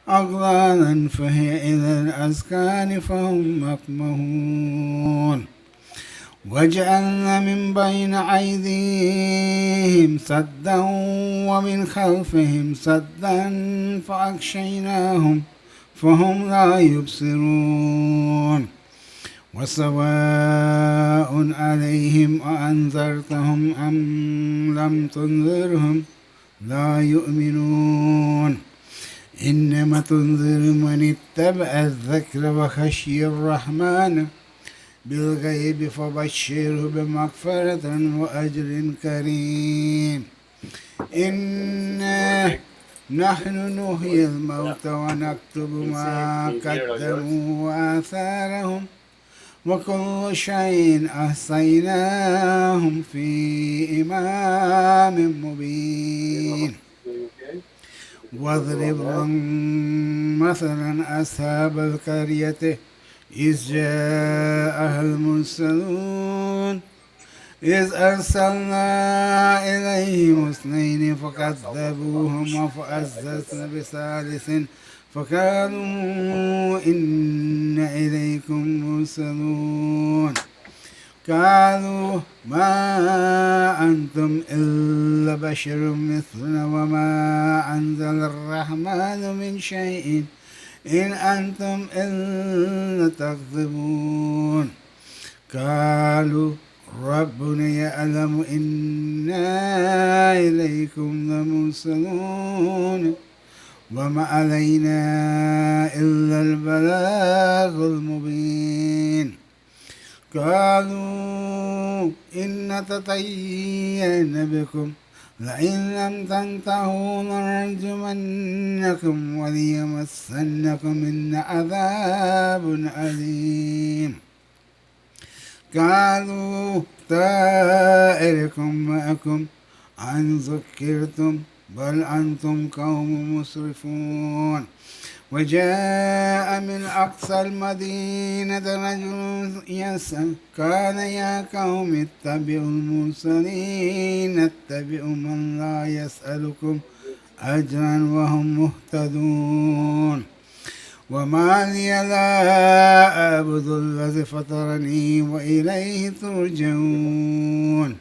أغلالا فهي إلى الأذقان فهم مقمحون وجعلنا من بين أيديهم سدا ومن خلفهم سدا فأغشيناهم فهم لا يبصرون وسواء عليهم أأنذرتهم أم لم تنذرهم لا يؤمنون إنما تنذر من اتبع الذكر وخشي الرحمن بالغيب فبشره بمغفرة وأجر كريم إنا نحن نحيي الموتى ونكتب ما قدموا وآثارهم وكل شيء أحصيناهم في إمام مبين واضرب لهم مثلا أصحاب القرية إذ جاءها المرسلون إذ أرسلنا إليهم اثنين فكذبوهما فعززنا بثالث فقالوا إن إليكم مرسلون قالوا ما أنتم إلا بشر مثلنا وما أنزل الرحمن من شيء إن أنتم إلا تكذبون قالوا ربنا يعلم إنا إليكم لمرسلون وما علينا إلا البلاغ المبين قالوا إن تطيرنا بكم لئن لم تنتهوا لنرجمنكم وليمسنكم منا عذاب أليم قالوا طائركم معكم أن ذكرتم بل أنتم قوم مسرفون وجاء من أقصى المدينة رجل يسأل قال يا قوم اتبعوا المرسلين اتبعوا من لا يسألكم أجرا وهم مهتدون وما لي لا أعبد الذي فطرني وإليه ترجعون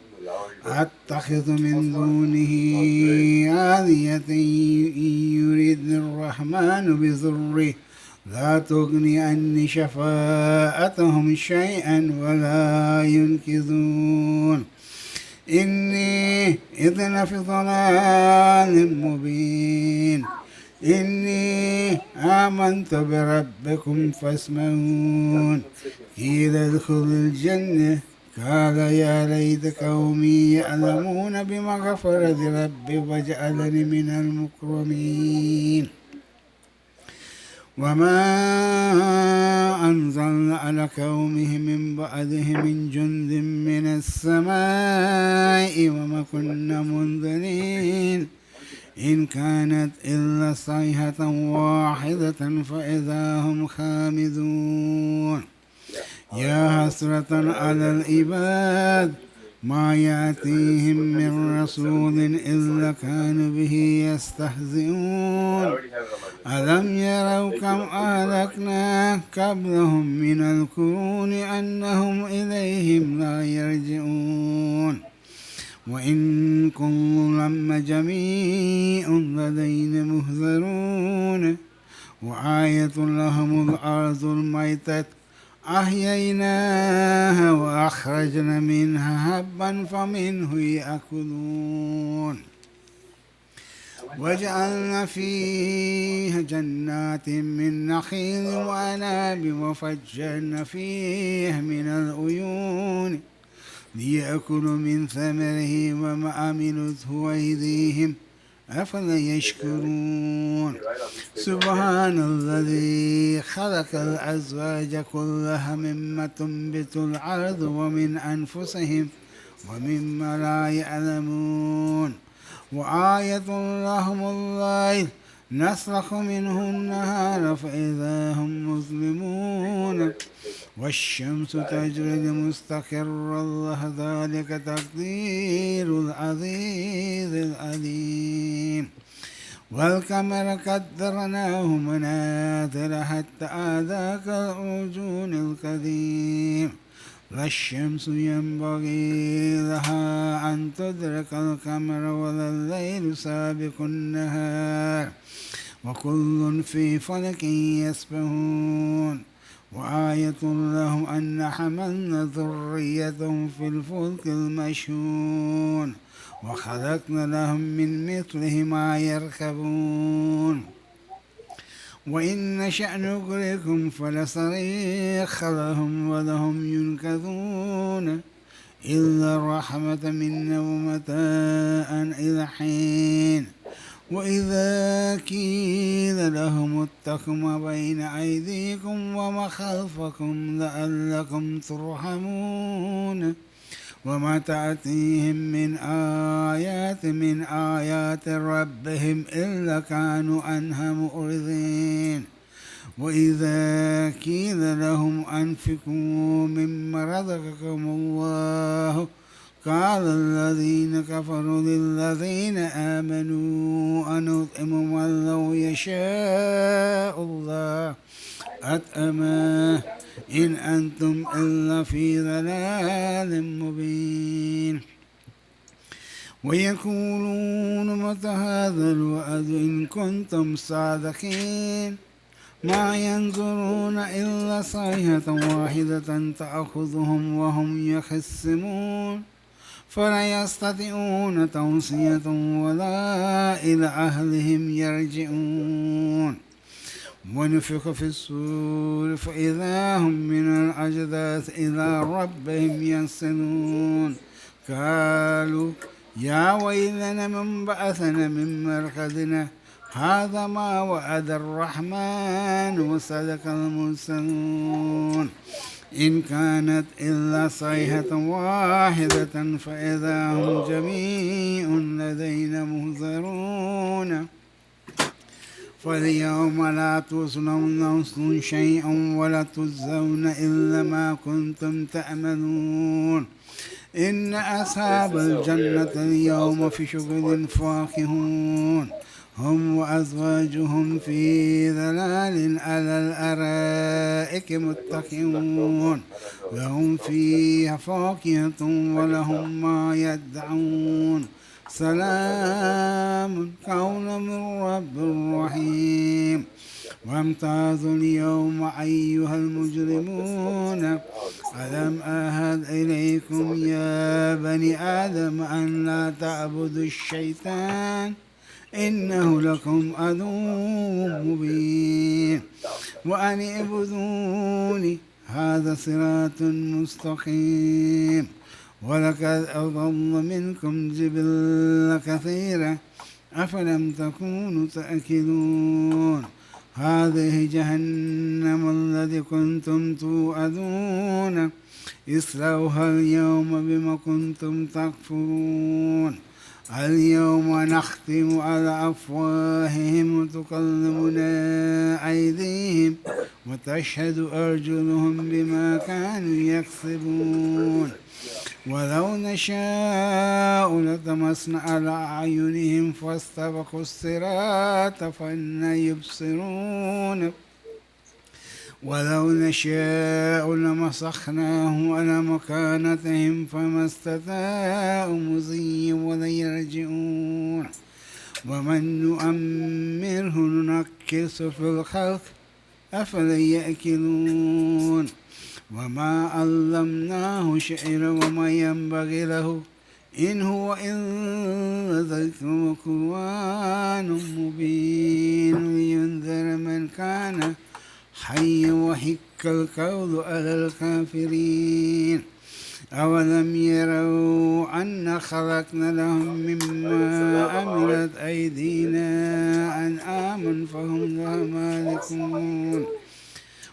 أتخذ من دونه آلهة يريدني الرحمن بضر لا تغني عني شفاعتهم شيئا ولا ينقذون إني إذن في ضلال مبين إني آمنت بربكم فاسمعون قيل ادخلوا الجنة قال يا ليت قومي يعلمون بمغفرة ربي وجعلني من المكرمين وما أنزلنا على قومه من بعده من جند من السماء وما كنا منذرين إن كانت إلا صيحة واحدة فإذا هم خامدون يا حسرة على العباد ما يأتيهم من رسول إلا كانوا به يستهزئون ألم يروا كم أهلكنا قبلهم من القرون أنهم إليهم لا يرجعون وإن كل لما جميع لدينا محضرون وآية لهم الأرض الميتة أحييناها وأخرجنا منها حبا فمنه يأكلون وجعلنا فيها جنات من نخيل وأعناب وفجرنا فيها من العيون ليأكلوا من ثمره وما عملته أيديهم أفلا يشكرون سبحان الذي خلق الأزواج كلها مما تنبت الأرض ومن أنفسهم ومما لا يعلمون وآية لهم الليل نسلخ منه النهار فإذا هم مظلمون والشمس تجري لمستقر الله ذلك تقدير العزيز العليم والقمر قدرناه منازل حتى عاد كالعرجون القديم لا الشمس ينبغي لها أن تدرك القمر ولا الليل سابق النهار وكل في فلك يسبحون وآية لهم أن حملنا ذريتهم في الفلك المشحون وخلقنا لهم من مثله ما يركبون وإن نشأ نغرقهم فلا صريخ لهم ولهم ينقذون إلا رحمة منا ومتاعا إلى حين وإذا قيل لهم اتقوا ما بين أيديكم وما خلفكم لعلكم ترحمون وما تأتيهم من آيات ربهم إلا كانوا عنها معرضين وإذا قيل لهم أنفقوا مما رزقكم الله قال الذين كفروا للذين آمنوا أنطعم من لو يشاء الله أطعمه إن أنتم إلا في ضلال مبين ويقولون متى هذا الوعد إن كنتم صادقين ما ينظرون إلا صيحة واحدة تأخذهم وهم يخصمون فلا يستطيعون توصية ولا إلى أهلهم يرجعون ونفخ في الصور فإذا هم من الأجداث إلى ربهم ينسلون قالوا يا ويلنا من بعثنا من مرقدنا هذا ما وعد الرحمن وصدق المرسلون إن كانت إلا صيحة واحدة فإذا هم جميع لدينا مهذرون فاليوم لا تظلم نفس شيئا ولا تجزون إلا ما كنتم تعملون إن أصحاب الجنة اليوم في شغل فاكهون هم وأزواجهم في ظلال على الأرائك متكئون لهم فيها فاكهة ولهم ما يدعون سلام قولا من رب رحيم وامتازوا اليوم أيها المجرمون ألم أعهد إليكم يا بني آدم أن لا تعبدوا الشيطان إنه لكم عدو مبين وأن اعبدوني هذا صراط مستقيم ولقد أضل منكم جبلا كثيرا أفلم تكونوا تأكلون هذه جهنم التي كنتم توعدون اصلوها اليوم بما كنتم تكفرون اليوم نختم على أفواههم وتكلمنا أيديهم وتشهد أرجلهم بما كانوا يكسبون ولو نشاء لطمسنا على أعينهم فاستبقوا الصراط فأنى يبصرون ولو نشاء لمسخناهم على مكانتهم فما استطاعوا مضيا ولا يرجعون ومن نؤمره ننكس في الخلق أفلا يأكلون وما علمناه شعرا وما ينبغي له إن هو إلا ذكر وقرآن مبين لينذر من كان حيا وحق القول على الكافرين أولم يروا أن خلقنا لهم مما عملت أيدينا أنعاما فهم لها مالكون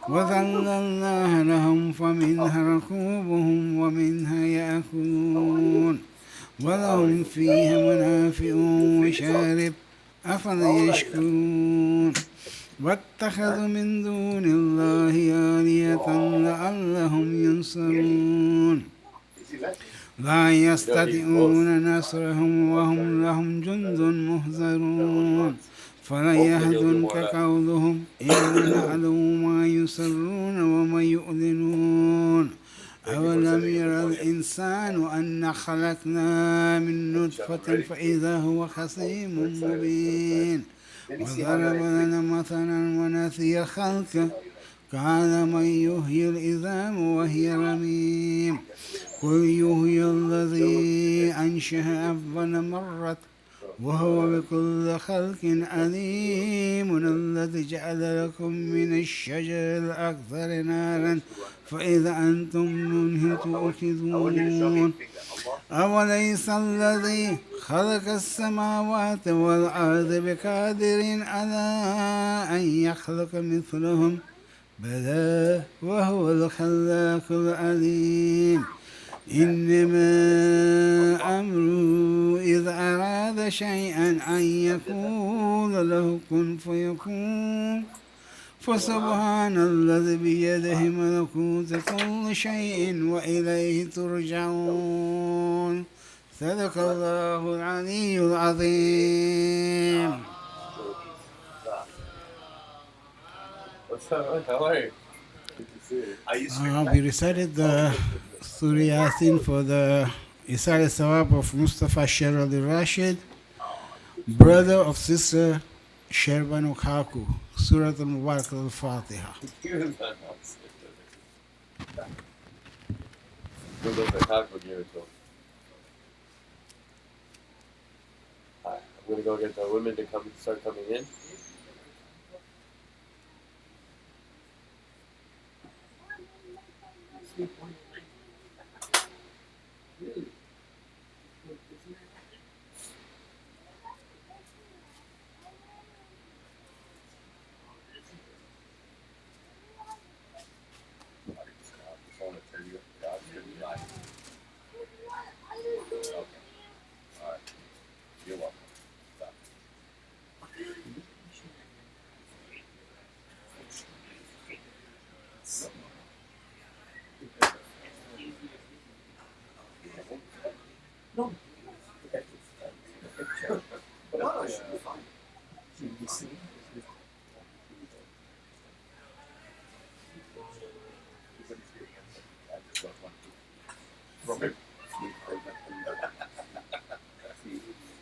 وذللناها لهم فمنها ركوبهم ومنها يأكلون ولهم فيها منافع وشارب أفلا يشكرون واتخذوا من دون الله آلهة لعلهم ينصرون لا يستطيعون نصرهم وهم لهم جند مهزرون فلا يحزنك قولهم إن نعلم ما يسرون وما يؤذنون أولم ير الإنسان أن خلقنا من نطفة فإذا هو خصيم مبين وضرب لنا مثلا ونسي خلقه قال من يحيي العظام وهي رميم قل يحيي الذي أنشأ أول مرة وهو بكل خلق عليم الذي جعل لكم من الشجر الأخضر نارا فإذا أنتم منه توقدون أوليس الذي خلق السماوات والأرض بقادر على أن يخلق مثلهم بلى وهو الخلاق العليم إنما أمره إذا أراد شيئا أن يقول له كن فيكون فسبحان الذي بيده ملكوت كل شيء وإليه ترجعون صدق الله العلي العظيم. What's up? How are you? Good to see you. We recited the Surah Yasin for the Isar Sawab of Mustafa Sherali Rashid, brother of sister Sherbanu Kaku, Surah Al-Mubarak Al-Fatiha. I'm going to go get the women to start coming in.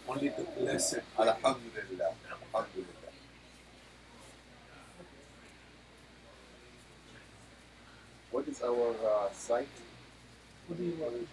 Only to bless it. Alhamdulillah. Alhamdulillah. What is our site? What do you want?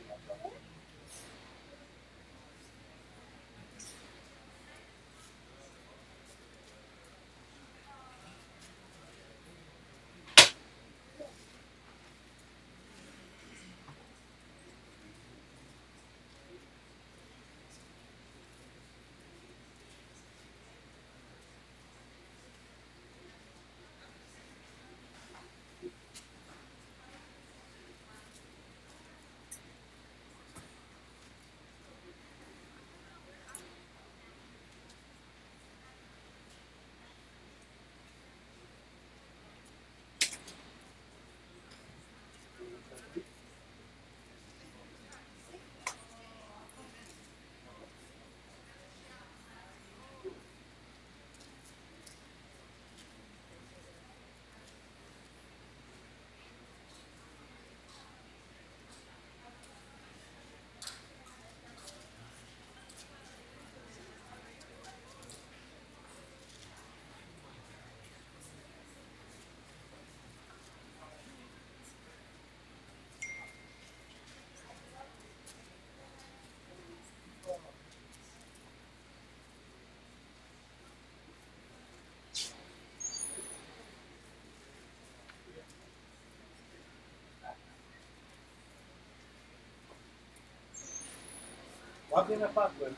What in the apartment?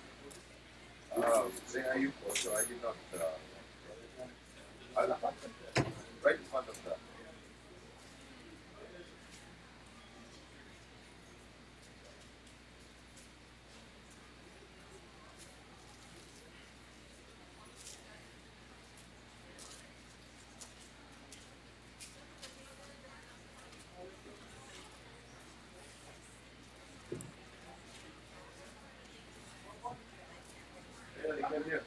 Say are you so I did not right in front of that. Yeah, they came here.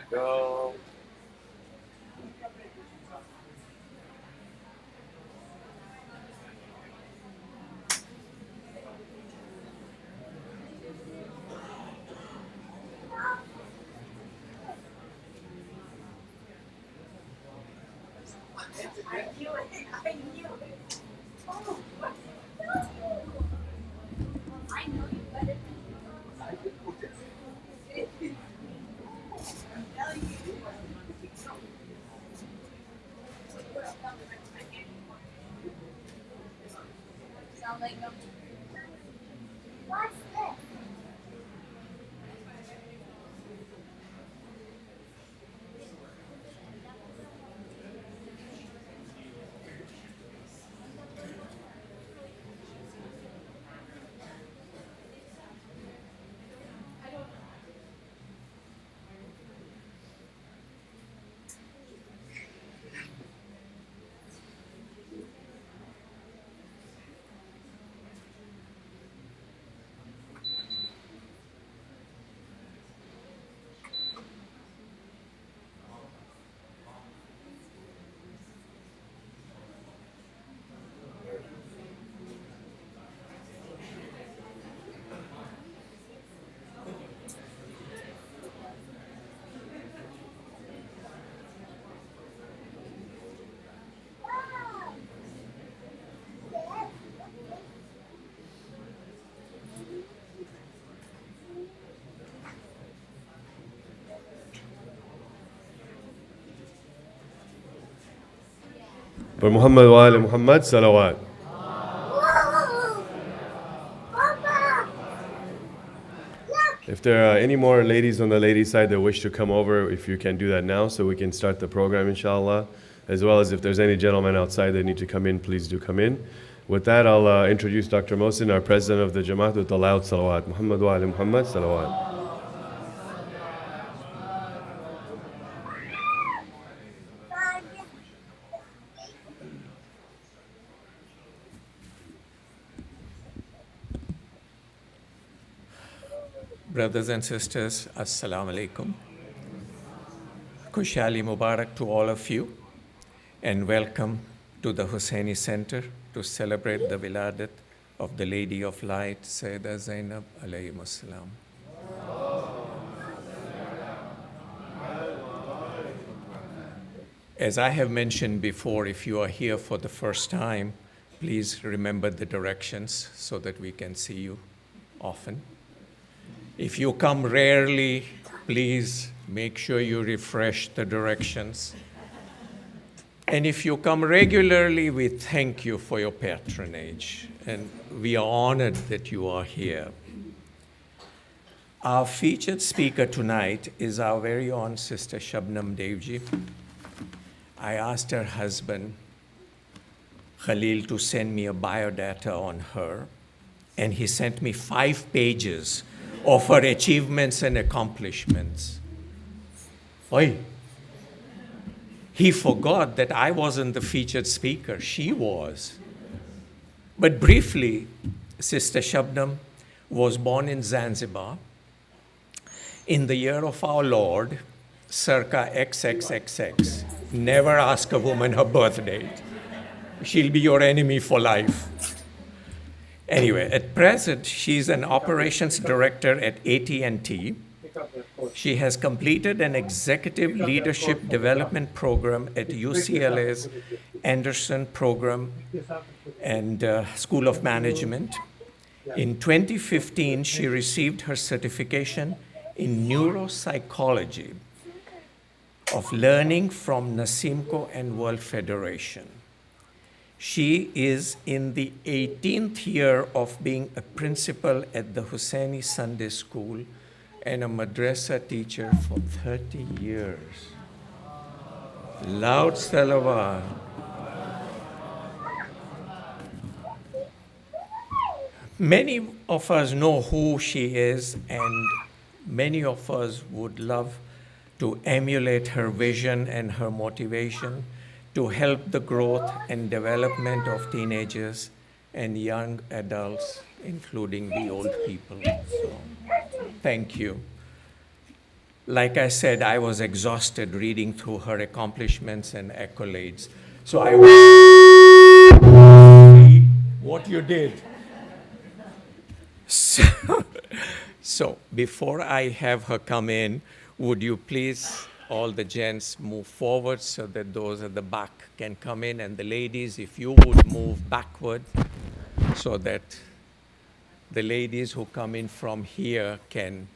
Go. For Muhammad wa ali Muhammad, salawat. If there are any more ladies on the ladies' side that wish to come over, if you can do that now so we can start the program, inshallah. As well as if there's any gentlemen outside that need to come in, please do come in. With that, I'll introduce Dr. Mohsin, our president of the Jamaat, with the loud salawat. Muhammad wa ali Muhammad, salawat. Brothers and sisters, Assalamu alaikum. Kushali Mubarak to all of you, and welcome to the Huseini Center to celebrate the Wiladat of the Lady of Light, Sayeda Zainab alayhi salam. As I have mentioned before, if you are here for the first time, please remember the directions so that we can see you often. If you come rarely, please make sure you refresh the directions. And if you come regularly, we thank you for your patronage, and we are honored that you are here. Our featured speaker tonight is our very own Sister Shabnam Devji. I asked her husband, Khalil, to send me a biodata on her, and he sent me 5 pages of her achievements and accomplishments. Oi. He forgot that I wasn't the featured speaker, she was. But briefly, Sister Shabnam was born in Zanzibar in the year of our Lord, circa XXXX. Never ask a woman her birth date. She'll be your enemy for life. Anyway, at present, she's an operations director at AT&T. She has completed an executive leadership development program at UCLA's Anderson Program and School of Management. In 2015, she received her certification in neuropsychology of learning from Nasimco and World Federation. She is in the 18th year of being a principal at the Huseini Sunday School and a madrasa teacher for 30 years. Loud salawat. Many of us know who she is, and many of us would love to emulate her vision and her motivation to help the growth and development of teenagers and young adults including the old people. So, thank you. Like I said, I was exhausted reading through her accomplishments and accolades. So I will see what you did. So before I have her come in, would you please, all the gents, move forward so that those at the back can come in, and the ladies, if you would move backward so that the ladies who come in from here can.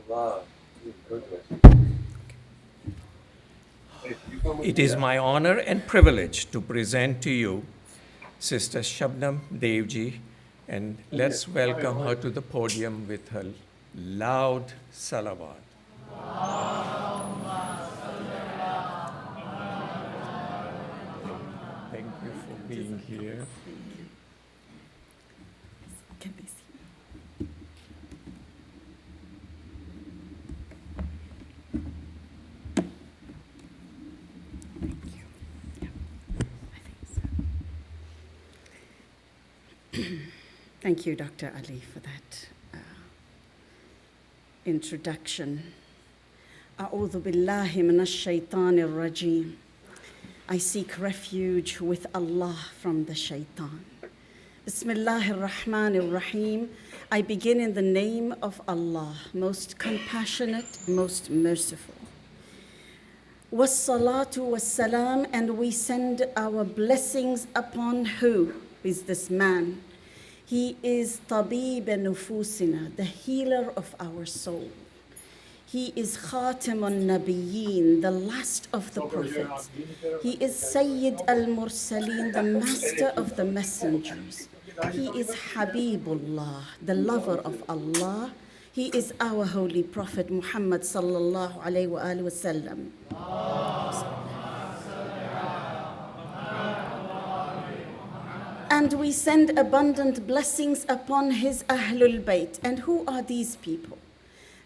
Allah. It is my honor and privilege to present to you Sister Shabnam Devji, and let's welcome her to the podium with her loud salawat. Thank you for being here. Can they see? Thank you. Yeah, I think so. Thank you, Dr. Ali, for that introduction. أعوذ بالله من الشيطان الرجيم. I seek refuge with Allah from the shaitan. Bismillahir Rahmanir Rahim. I begin in the name of Allah, most compassionate, most merciful. Wassalatu wassalam, and we send our blessings upon who is this man? He is Tabib nufusina, the healer of our soul. He is Khatimun Nabiyyin, the last of the prophets. He is Sayyid al-Mursaleen, the master of the messengers. He is Habibullah, the lover of Allah. He is our holy prophet Muhammad sallallahu alayhi wa alihi wa sallam. And we send abundant blessings upon his Ahlul Bayt. And who are these people?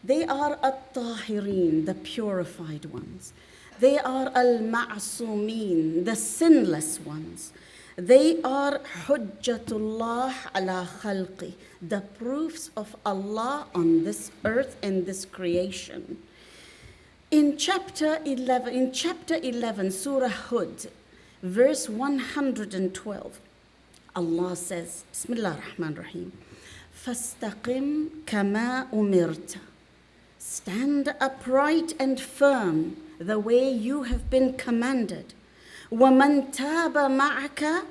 They are at-tahirin, the purified ones. They are al-ma'sumin, the sinless ones. They are hujjatullah ala khalqi, the proofs of Allah on this earth and this creation. In chapter 11, Surah Hud, verse 112, Allah says, Bismillah ar-Rahman ar-Rahim, فَاسْتَقِمْ كَمَا أُمِرْتَ. Stand upright and firm the way you have been commanded. وَمَنْ تَابَ مَعَكَ,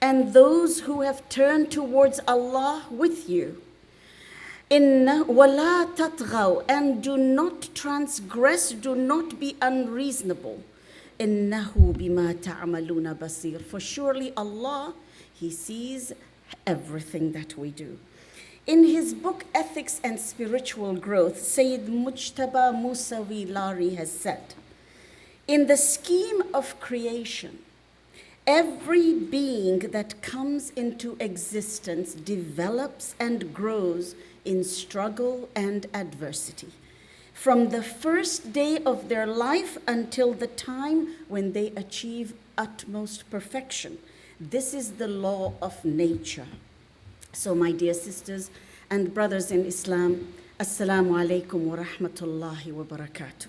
and those who have turned towards Allah with you. وَلَا تَطْغَوْا, and do not transgress, do not be unreasonable. إِنَّهُ بِمَا تَعْمَلُونَ بَصِيرٌ, for surely Allah, He sees everything that we do. In his book, Ethics and Spiritual Growth, Sayyid Mujtaba Musawi Lari has said, in the scheme of creation, every being that comes into existence develops and grows in struggle and adversity, from the first day of their life until the time when they achieve utmost perfection. This is the law of nature. So, my dear sisters and brothers in Islam, Assalamu alaikum wa rahmatullahi wa barakatuh.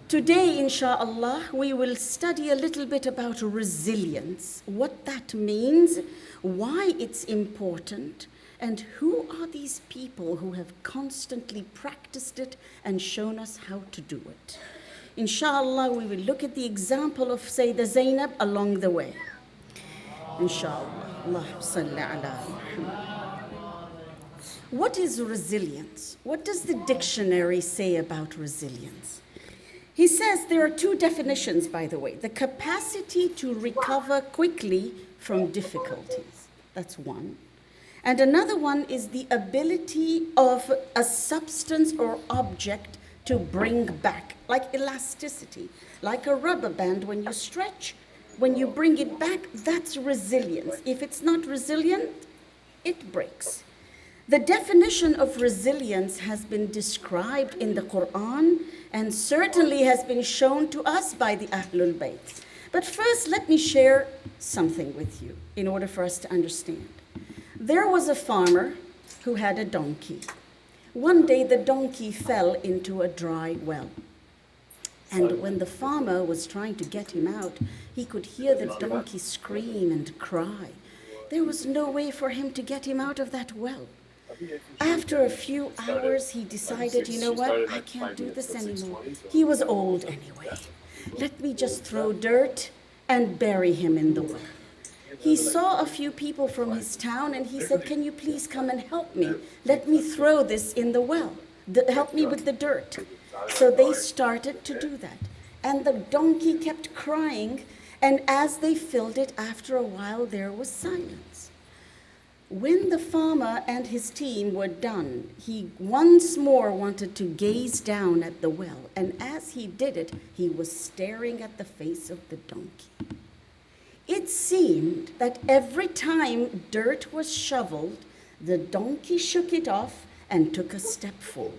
Today, inshallah, we will study a little bit about resilience, what that means, why it's important, and who are these people who have constantly practiced it and shown us how to do it. Inshallah, we will look at the example of Sayeda Zainab along the way. Inshallah. Allahumma salli ala Muhammad. What is resilience? What does the dictionary say about resilience? He says there are two definitions, by the way. The capacity to recover quickly from difficulties. That's one. And another one is the ability of a substance or object to bring back, like elasticity, like a rubber band. When you stretch, when you bring it back, that's resilience. If it's not resilient, it breaks. The definition of resilience has been described in the Quran and certainly has been shown to us by the Ahlul Bayt. But first, let me share something with you in order for us to understand. There was a farmer who had a donkey. One day, the donkey fell into a dry well. And when the farmer was trying to get him out, he could hear the donkey scream and cry. There was no way for him to get him out of that well. After a few hours, he decided, you know what, I can't do this anymore. He was old anyway. Let me just throw dirt and bury him in the well. He saw a few people from his town and he said, can you please come and help me? Let me throw this in the well. Help me with the dirt. So they started to do that. And the donkey kept crying, and as they filled it, after a while, there was silence. When the farmer and his team were done, he once more wanted to gaze down at the well, and as he did it, he was staring at the face of the donkey. It seemed that every time dirt was shoveled, the donkey shook it off and took a step forward.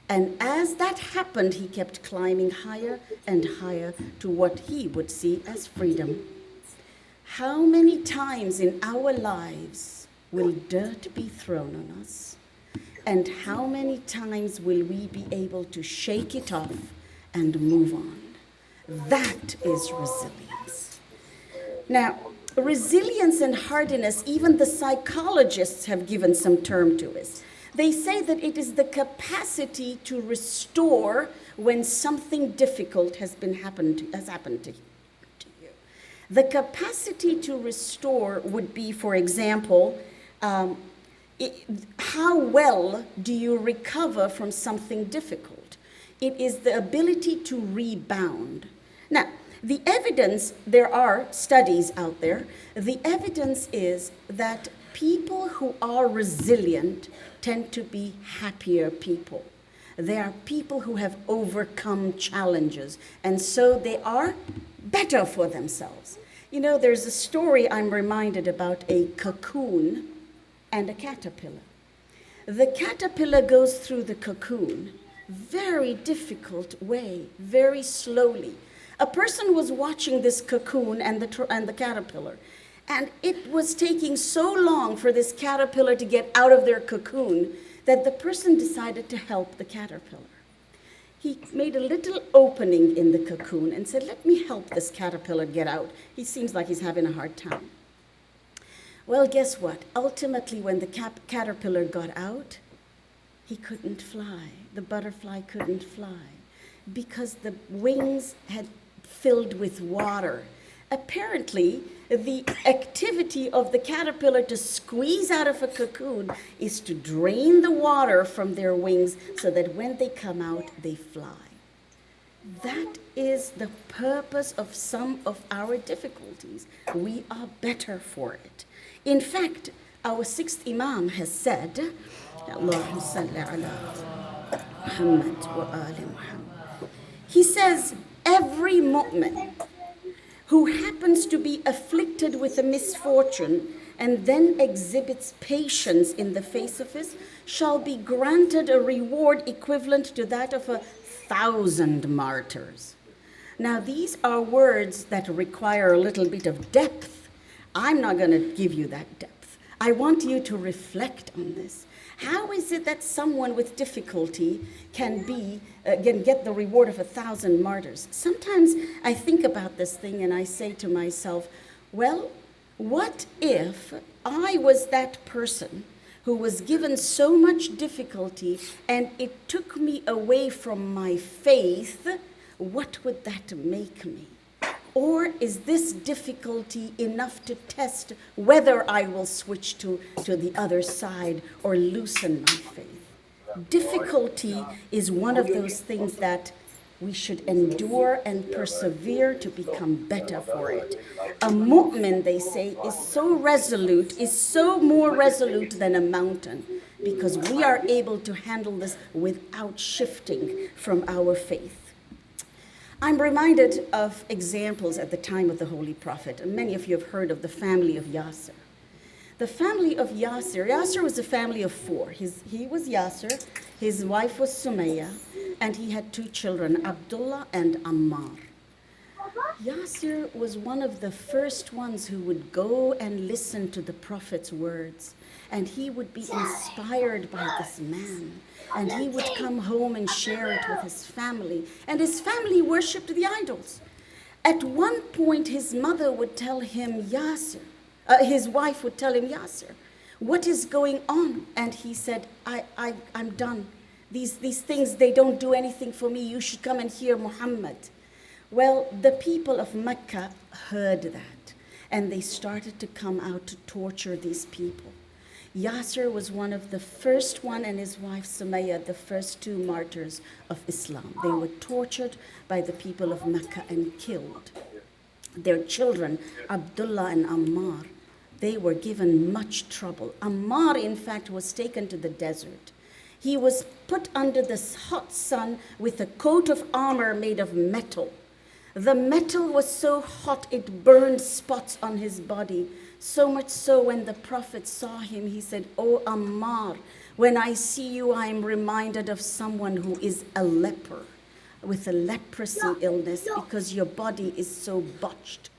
And as that happened, he kept climbing higher and higher to what he would see as freedom. How many times in our lives will dirt be thrown on us? And how many times will we be able to shake it off and move on? That is resilience. Now, resilience and hardiness, even the psychologists have given some term to it. They say that it is the capacity to restore when something difficult has happened to you. The capacity to restore would be, for example, how well do you recover from something difficult? It is the ability to rebound. Now, the evidence, there are studies out there, the evidence is that people who are resilient tend to be happier people. They are people who have overcome challenges, and so they are better for themselves. You know, there's a story I'm reminded about a cocoon and a caterpillar. The caterpillar goes through the cocoon, very difficult way, very slowly. A person was watching this cocoon and the caterpillar, and it was taking so long for this caterpillar to get out of their cocoon that the person decided to help the caterpillar. He made a little opening in the cocoon and said, let me help this caterpillar get out. He seems like he's having a hard time. Well, guess what? Ultimately, when the caterpillar got out, he couldn't fly. The butterfly couldn't fly because the wings had filled with water. Apparently, the activity of the caterpillar to squeeze out of a cocoon is to drain the water from their wings so that when they come out, they fly. That is the purpose of some of our difficulties. We are better for it. In fact, our sixth Imam has said, Allahumma salli ala Muhammad wa ali Muhammad. He says, every mu'min who happens to be afflicted with a misfortune and then exhibits patience in the face of it shall be granted a reward equivalent to that of 1,000 martyrs. Now, these are words that require a little bit of depth. I'm not going to give you that depth. I want you to reflect on this. How is it that someone with difficulty can get the reward of 1,000 martyrs? Sometimes I think about this thing and I say to myself, well, what if I was that person who was given so much difficulty and it took me away from my faith? What would that make me? Or is this difficulty enough to test whether I will switch to the other side or loosen my faith? Difficulty is one of those things that we should endure and persevere to become better for it. A mu'min, they say, is so resolute, is so more resolute than a mountain. because we are able to handle this without shifting from our faith. I'm reminded of examples at the time of the Holy Prophet, and many of you have heard of the family of Yasser. The family of Yasser was a family of four. He was Yasser, his wife was Sumayya, and he had two children, Abdullah and Ammar. Yasser was one of the first ones who would go and listen to the Prophet's words, and he would be inspired by this man, and he would come home and share it with his family, and his family worshipped the idols. At one point, his mother would tell him, his wife would tell him, Yasser, what is going on? And he said, I'm done. These things, they don't do anything for me. You should come and hear Muhammad. Well, the people of Mecca heard that, and they started to come out to torture these people. Yasser was one of the first one, and his wife Sumayya, the first two martyrs of Islam. They were tortured by the people of Mecca and killed. Their children, Abdullah and Ammar, they were given much trouble. Ammar, in fact, was taken to the desert. He was put under the hot sun with a coat of armor made of metal. The metal was so hot it burned spots on his body. So much so when the Prophet saw him, he said, "Oh Ammar, when I see you, I am reminded of someone who is a leper with a leprosy illness because your body is so botched."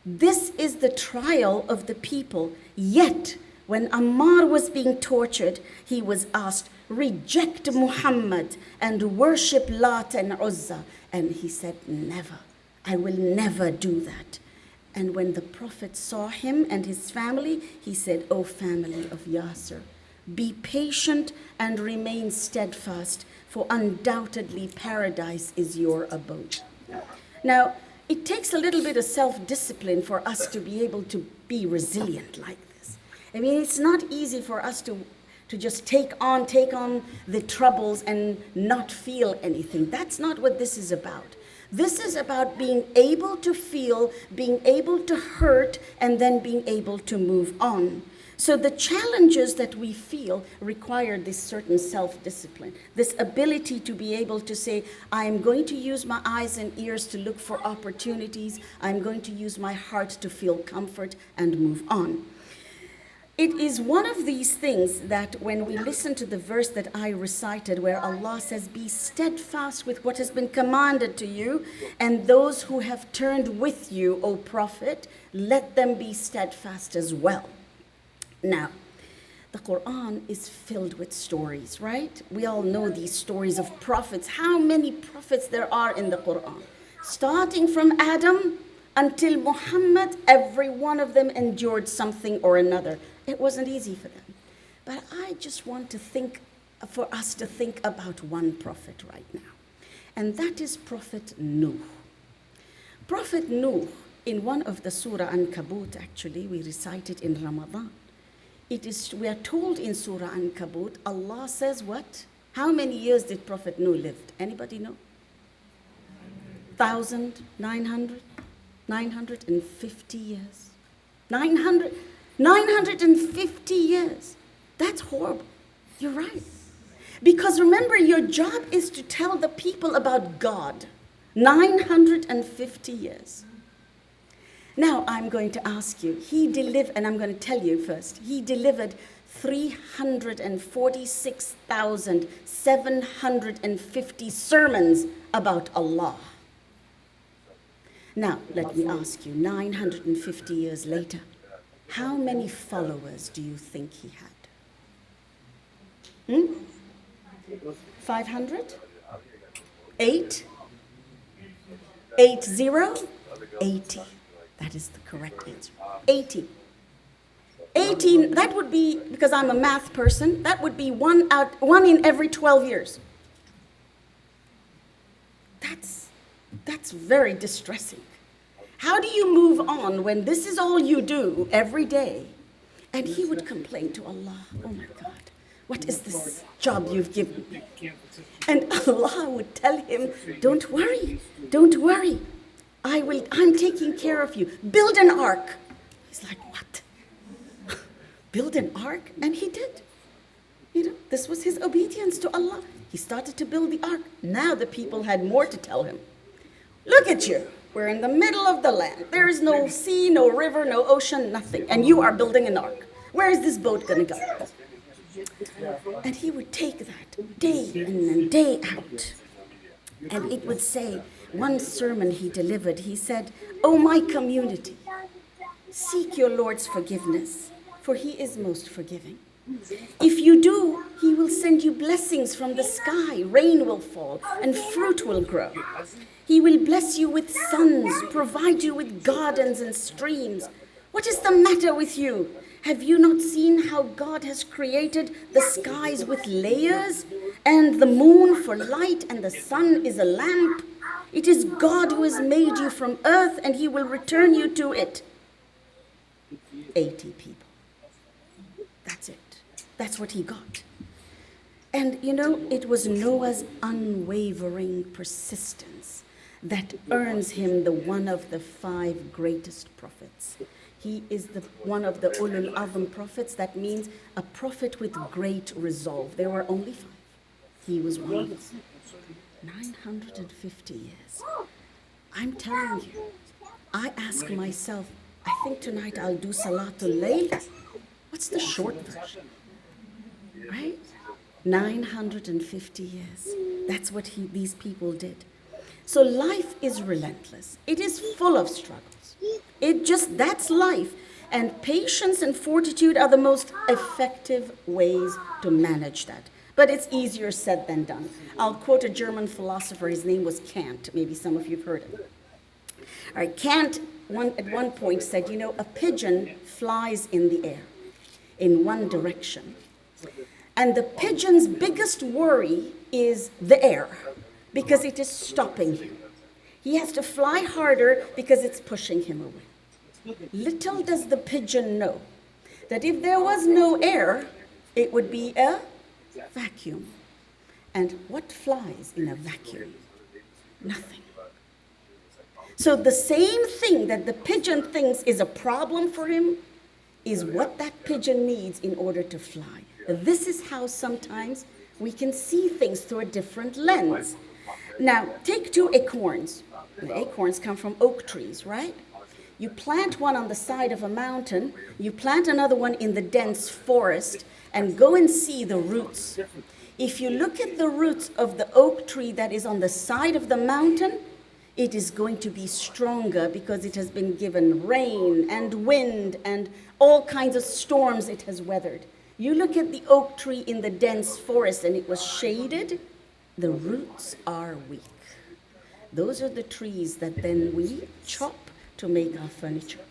This is the trial of the people. Yet, when Ammar was being tortured, he was asked, "Reject Muhammad and worship Lat and Uzza." And he said, "Never. I will never do that." And when the Prophet saw him and his family, he said, "O family of Yasser, be patient and remain steadfast, for undoubtedly paradise is your abode." Now, it takes a little bit of self-discipline for us to be able to be resilient like this. I mean, it's not easy for us to just take on the troubles and not feel anything. That's not what this is about. This is about being able to feel, being able to hurt, and then being able to move on. So the challenges that we feel require this certain self-discipline, this ability to be able to say, I'm going to use my eyes and ears to look for opportunities. I'm going to use my heart to feel comfort and move on. It is one of these things that when we listen to the verse that I recited, where Allah says, "Be steadfast with what has been commanded to you, and those who have turned with you, O Prophet, let them be steadfast as well." Now, the Quran is filled with stories, right? We all know these stories of prophets. How many prophets there are in the Quran? Starting from Adam until Muhammad, every one of them endured something or another. It wasn't easy for them. But I just want for us to think about one prophet right now. And that is Prophet Nuh. Prophet Nuh, in one of the Surah Ankabut, actually, we recite it in Ramadan. We are told in Surah Ankabut, Allah says what? How many years did Prophet Nuh live? Anybody know? 1,900? 950 years. 950 years. That's horrible. You're right. Because remember, your job is to tell the people about God. 950 years. Now I'm going to ask you, and I'm going to tell you first, he delivered 346,750 sermons about Allah. Now, let me ask you, 950 years later, how many followers do you think he had? 500? 8? 80? 80. That is the correct answer. 80. 18, that would be, because I'm a math person, that would be one in every 12 years. That's very distressing. How do you move on when this is all you do every day? And he would complain to Allah, "Oh my God, what is this job you've given me?" And Allah would tell him, don't worry. I'm taking care of you. Build an ark. He's like, "What? Build an ark?" And he did. This was his obedience to Allah. He started to build the ark. Now the people had more to tell him. Look at you. We're in the middle of the land. There is no sea, no river, no ocean, nothing. And you are building an ark. Where is this boat going to go? And he would take that day in and day out. And it would say, one sermon he delivered, he said, "O my community, seek your Lord's forgiveness, for he is most forgiving. If you do, he will send you blessings from the sky, rain will fall, and fruit will grow. He will bless you with sons, provide you with gardens and streams. What is the matter with you? Have you not seen how God has created the skies with layers, and the moon for light, and the sun is a lamp? It is God who has made you from earth, and he will return you to it." 80 people. That's it. That's what he got. And it was Noah's unwavering persistence that earns him the one of the 5 greatest prophets. He is one of the Ulul Azm prophets. That means a prophet with great resolve. There were only 5. He was one of them. 950 years. I'm telling you, I ask myself, I think tonight I'll do Salatul Layl. What's the short version? Right? 950 years. That's what these people did. So life is relentless. It is full of struggles. That's life. And patience and fortitude are the most effective ways to manage that. But it's easier said than done. I'll quote a German philosopher. His name was Kant. Maybe some of you have heard him. All right, Kant at one point said, a pigeon flies in the air in one direction. And the pigeon's biggest worry is the air, because it is stopping him. He has to fly harder because it's pushing him away. Little does the pigeon know that if there was no air, it would be a vacuum. And what flies in a vacuum? Nothing. So the same thing that the pigeon thinks is a problem for him is what that pigeon needs in order to fly. This is how sometimes we can see things through a different lens. Now, take 2 acorns. The acorns come from oak trees, right? You plant one on the side of a mountain, you plant another one in the dense forest, and go and see the roots. If you look at the roots of the oak tree that is on the side of the mountain, it is going to be stronger because it has been given rain and wind and all kinds of storms it has weathered. You look at the oak tree in the dense forest and it was shaded, the roots are weak. Those are the trees that then we chop to make our furniture.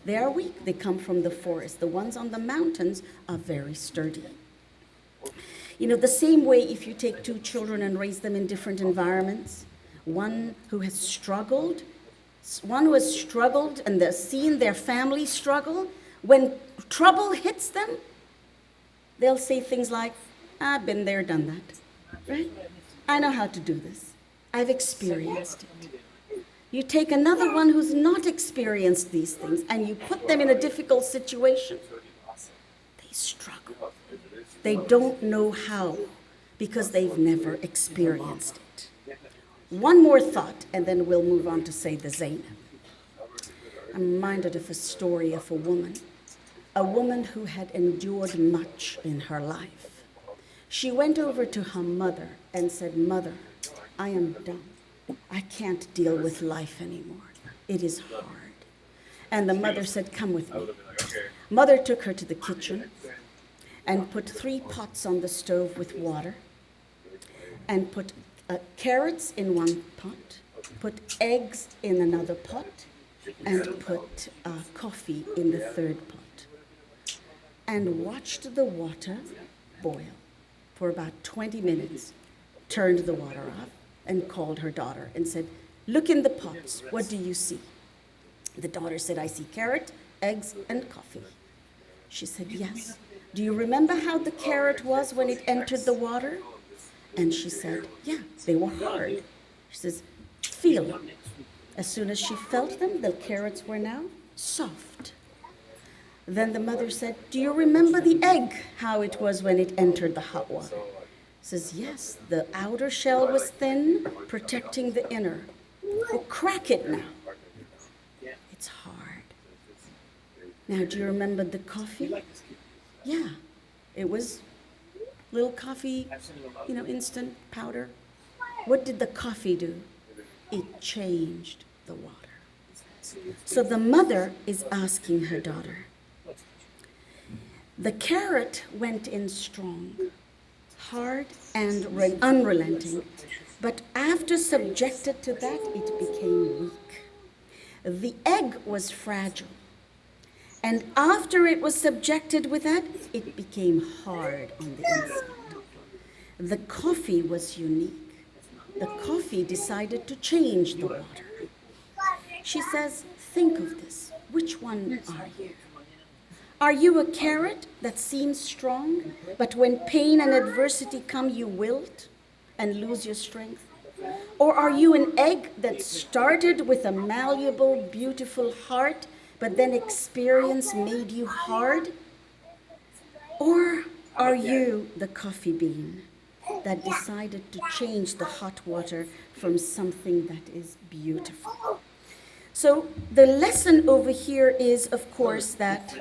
They are weak, they come from the forest. The ones on the mountains are very sturdy. The same way if you take 2 children and raise them in different environments, one who has struggled and they've seen their family struggle, when trouble hits them, they'll say things like, "I've been there, done that," right? "I know how to do this. I've experienced it." You take another one who's not experienced these things and you put them in a difficult situation, they struggle. They don't know how because they've never experienced it. One more thought and then we'll move on to Sayeda Zainab. I'm reminded of a story of a woman who had endured much in her life. She went over to her mother and said, "Mother, I am done. I can't deal with life anymore. It is hard." And the mother said, "Come with me." Mother took her to the kitchen and put 3 pots on the stove with water and put carrots in one pot, put eggs in another pot, and put coffee in the 3rd pot, and watched the water boil for about 20 minutes, turned the water off, and called her daughter and said, "Look in the pots, what do you see?" The daughter said, "I see carrot, eggs, and coffee." She said, "Yes. Do you remember how the carrot was when it entered the water?" And she said, "Yeah, they were hard." She says, "Feel them." As soon as she felt them, the carrots were now soft. Then the mother said, do you remember the egg, how it was when it entered the hot water? Says, yes, the outer shell was thin, protecting the inner. Well, crack it now. It's hard. Now, do you remember the coffee? Yeah, it was little coffee, instant powder. What did the coffee do? It changed the water. So the mother is asking her daughter. The carrot went in strong, hard and unrelenting, but after subjected to that, it became weak. The egg was fragile, and after it was subjected with that, it became hard on the inside. The coffee was unique. The coffee decided to change the water. She says, think of this. Which one are you? Are you a carrot that seems strong, but when pain and adversity come, you wilt and lose your strength? Or are you an egg that started with a malleable, beautiful heart, but then experience made you hard? Or are you the coffee bean that decided to change the hot water from something that is beautiful? So the lesson over here is, of course, that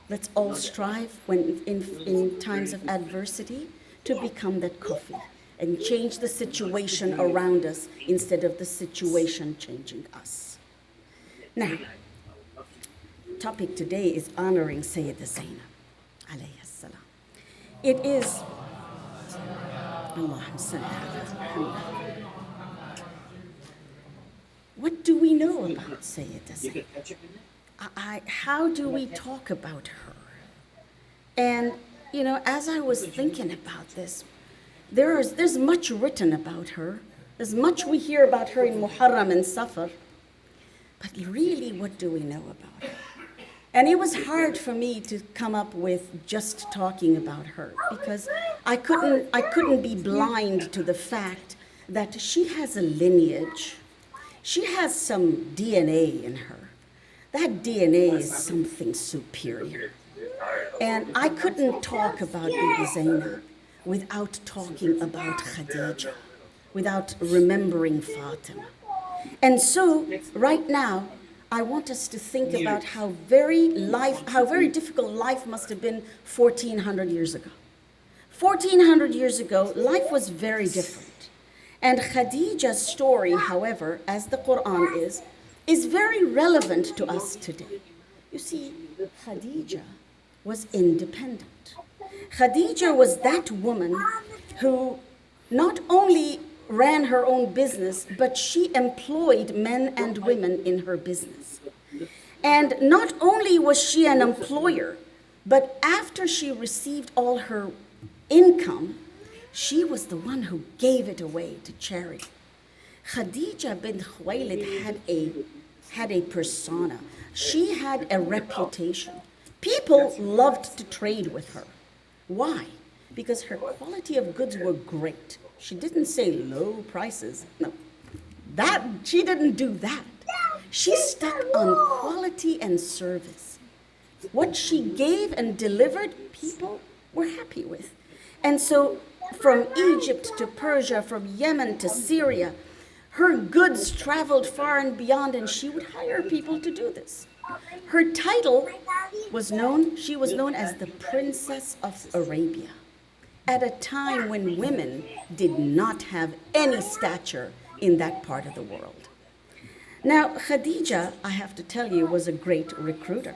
let's all strive when in times of adversity to become that coffee and change the situation around us instead of the situation changing us. Now, topic today is honoring Sayeda Zainab, alayhi salam. It is, Allahumma salli ala Muhammad. What do we know about Sayeda Zainab? How do we talk about her? And, as I was thinking about this, there's much written about her. There's much we hear about her in Muharram and Safar. But really, what do we know about her? And it was hard for me to come up with just talking about her because I couldn't be blind to the fact that she has a lineage. She has some DNA in her. That DNA is something superior. And I couldn't talk about Bibi Zainab without talking about Khadija, without remembering Fatima. And so, right now, I want us to think about how very difficult life must have been 1,400 years ago. 1,400 years ago, life was very different. And Khadija's story, however, as the Quran is very relevant to us today. You see, Khadija was independent. Khadija was that woman who not only ran her own business, but she employed men and women in her business. And not only was she an employer, but after she received all her income, she was the one who gave it away to charity. Khadija bint Khuwaylid had a persona. She had a reputation. People loved to trade with her. Why? Because her quality of goods were great. She didn't say low prices. No, she didn't do that. She stuck on quality and service. What she gave and delivered, people were happy with. And so from Egypt to Persia, from Yemen to Syria, her goods traveled far and beyond, and she would hire people to do this. Her title she was known as the Princess of Arabia, at a time when women did not have any stature in that part of the world. Now, Khadija, I have to tell you, was a great recruiter.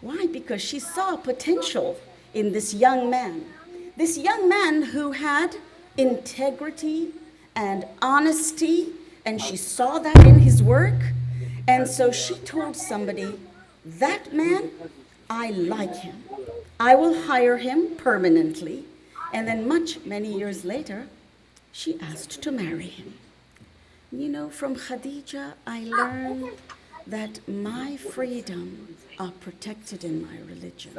Why? Because she saw potential in this young man who had integrity and honesty, and she saw that in his work. And so she told somebody, that man, I like him. I will hire him permanently. And then many years later, she asked to marry him. From Khadija, I learned that my freedom are protected in my religion,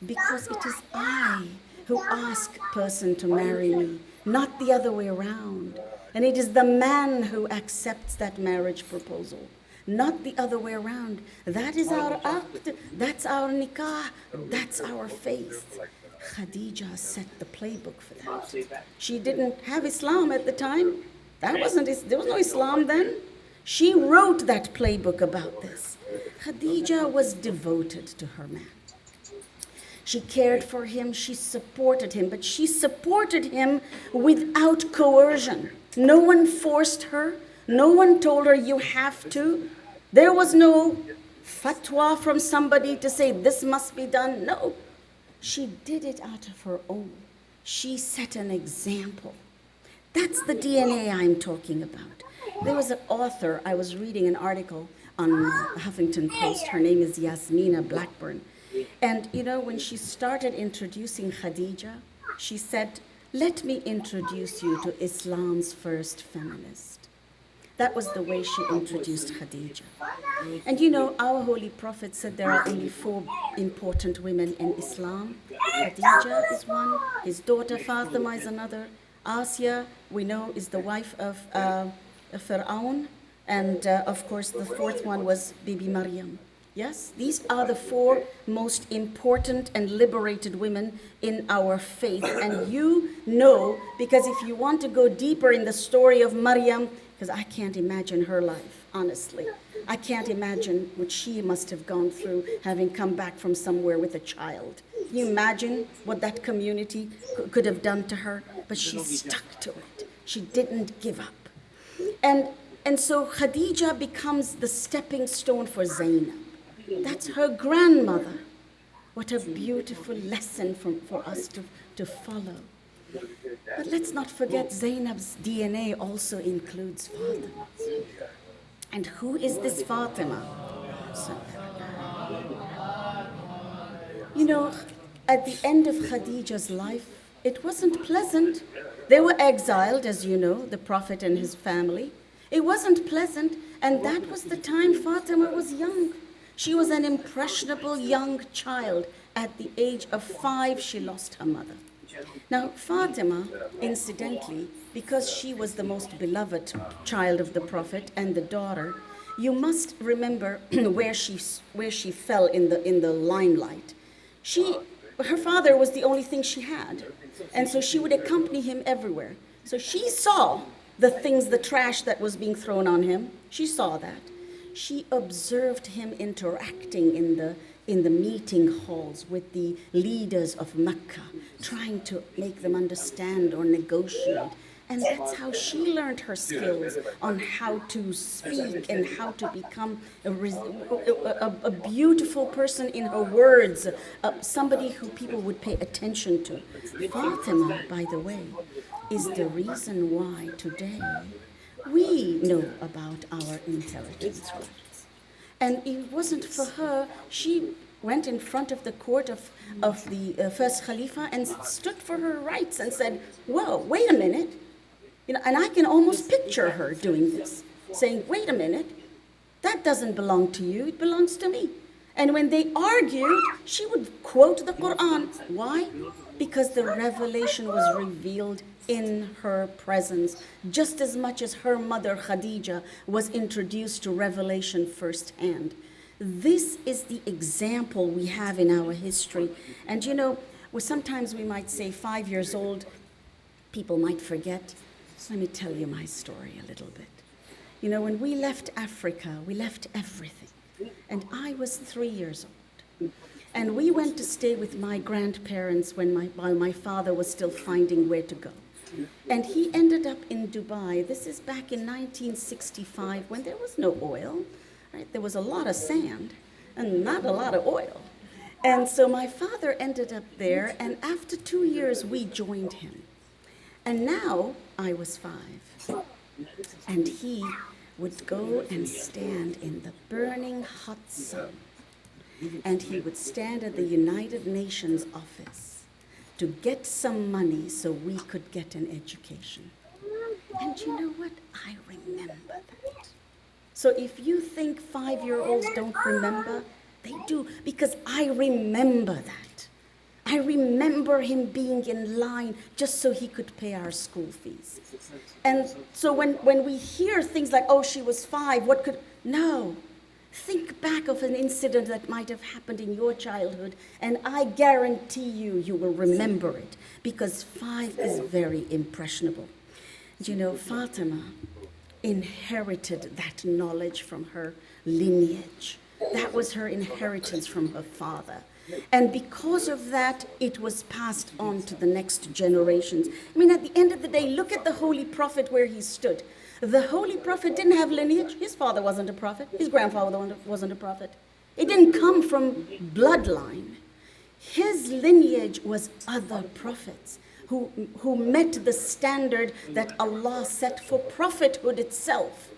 because it is I who ask a person to marry me, not the other way around. And it is the man who accepts that marriage proposal, not the other way around. That is our aqd, that's our nikah, that's our faith. Khadija set the playbook for that. She didn't have Islam at the time. There was no Islam then. She wrote that playbook about this. Khadija was devoted to her man. She cared for him, she supported him, but she supported him without coercion. No one forced her, no one told her you have to. There was no fatwa from somebody to say this must be done. No, she did it out of her own. She set an example. That's the DNA I'm talking about. There was an author, I was reading an article on Huffington Post. Her name is Yasmina Blackburn. And you know, when she started introducing Khadija, she said, "Let me introduce you to Islam's first feminist." That was the way she introduced Khadija. And you know, our Holy Prophet said there are only 4 important women in Islam. Khadija is one, his daughter Fatima is another, Asya, we know, is the wife of Fir'aun, and of course the 4th one was Bibi Maryam. Yes, these are the 4 most important and liberated women in our faith. And you know, because if you want to go deeper in the story of Maryam, because I can't imagine her life, honestly. I can't imagine what she must have gone through having come back from somewhere with a child. Can you imagine what that community could have done to her? But she stuck to it. She didn't give up. And so Khadija becomes the stepping stone for Zainab. That's her grandmother. What a beautiful lesson for us to follow. But let's not forget Zainab's DNA also includes Fatima. And who is this Fatima? You know, at the end of Khadija's life, it wasn't pleasant. They were exiled, as you know, the Prophet and his family. It wasn't pleasant, and that was the time Fatima was young. She was an impressionable young child. At the age of 5, she lost her mother. Now, Fatima, incidentally, because she was the most beloved child of the Prophet and the daughter, you must remember where she fell in the limelight. Her father was the only thing she had, and so she would accompany him everywhere. So she saw the things, the trash that was being thrown on him. She saw that. She observed him interacting in the meeting halls with the leaders of Mecca, trying to make them understand or negotiate. And that's how she learned her skills on how to speak and how to become a beautiful person in her words, somebody who people would pay attention to. Fatima, by the way, is the reason why today we know about our inheritance rights. And it wasn't for her. She went in front of the court of the first Khalifa and stood for her rights and said, whoa, wait a minute. You know, and I can almost picture her doing this, saying, wait a minute, that doesn't belong to you, it belongs to me. And when they argued, she would quote the Quran. Why? Because the revelation was revealed in her presence, just as much as her mother Khadija was introduced to revelation firsthand. This is the example we have in our history. And you know, sometimes we might say 5 years old, people might forget. So let me tell you my story a little bit. You know, when we left Africa, we left everything. And I was 3 years old. And we went to stay with my grandparents while my father was still finding where to go. And he ended up in Dubai. This is back in 1965 when there was no oil, right? There was a lot of sand and not a lot of oil. And so my father ended up there, and after 2 years, we joined him. And now I was 5. And he would go and stand in the burning hot sun. And he would stand at the United Nations office to get some money so we could get an education. And you know what? I remember that. So if you think 5-year-olds don't remember, they do, because I remember that. I remember him being in line just so he could pay our school fees. And so when we hear things like, oh, she was 5, No. Think back of an incident that might have happened in your childhood, and I guarantee you will remember it, because 5 is very impressionable. You know, Fatima inherited that knowledge from her lineage. That was her inheritance from her father. And because of that, it was passed on to the next generations. I mean, at the end of the day, look at the Holy Prophet where he stood. The Holy Prophet didn't have lineage. His father wasn't a prophet. His grandfather wasn't a prophet. It didn't come from bloodline. His lineage was other prophets who met the standard that Allah set for prophethood itself.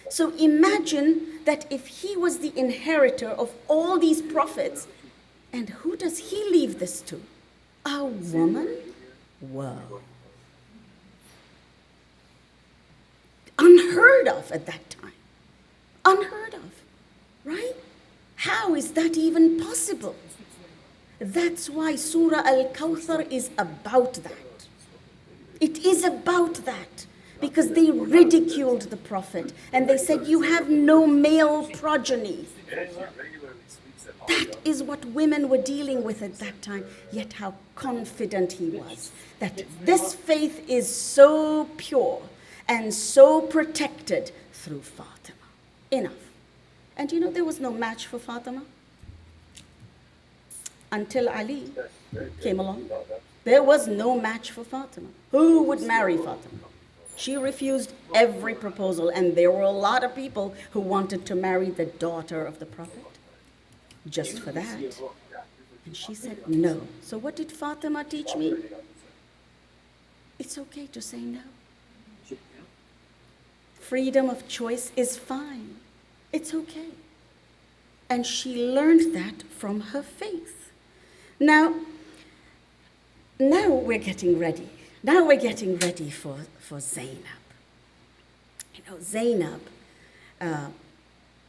So imagine that if he was the inheritor of all these prophets, and who does he leave this to? A woman? Whoa. Unheard of at that time. Unheard of, right? How is that even possible? That's why Surah Al-Kawthar is about that. It is about that, because they ridiculed the Prophet and they said, you have no male progeny. That is what women were dealing with at that time, yet how confident he was that this faith is so pure and so protected through Fatima. Enough. And you know, there was no match for Fatima until Ali came along. There was no match for Fatima. Who would marry Fatima? She refused every proposal, and there were a lot of people who wanted to marry the daughter of the Prophet just for that. And she said no. So what did Fatima teach me? It's okay to say no. Freedom of choice is fine. It's okay. And she learned that from her faith. Now we're getting ready. Now we're getting ready for Zainab. You know, Zainab,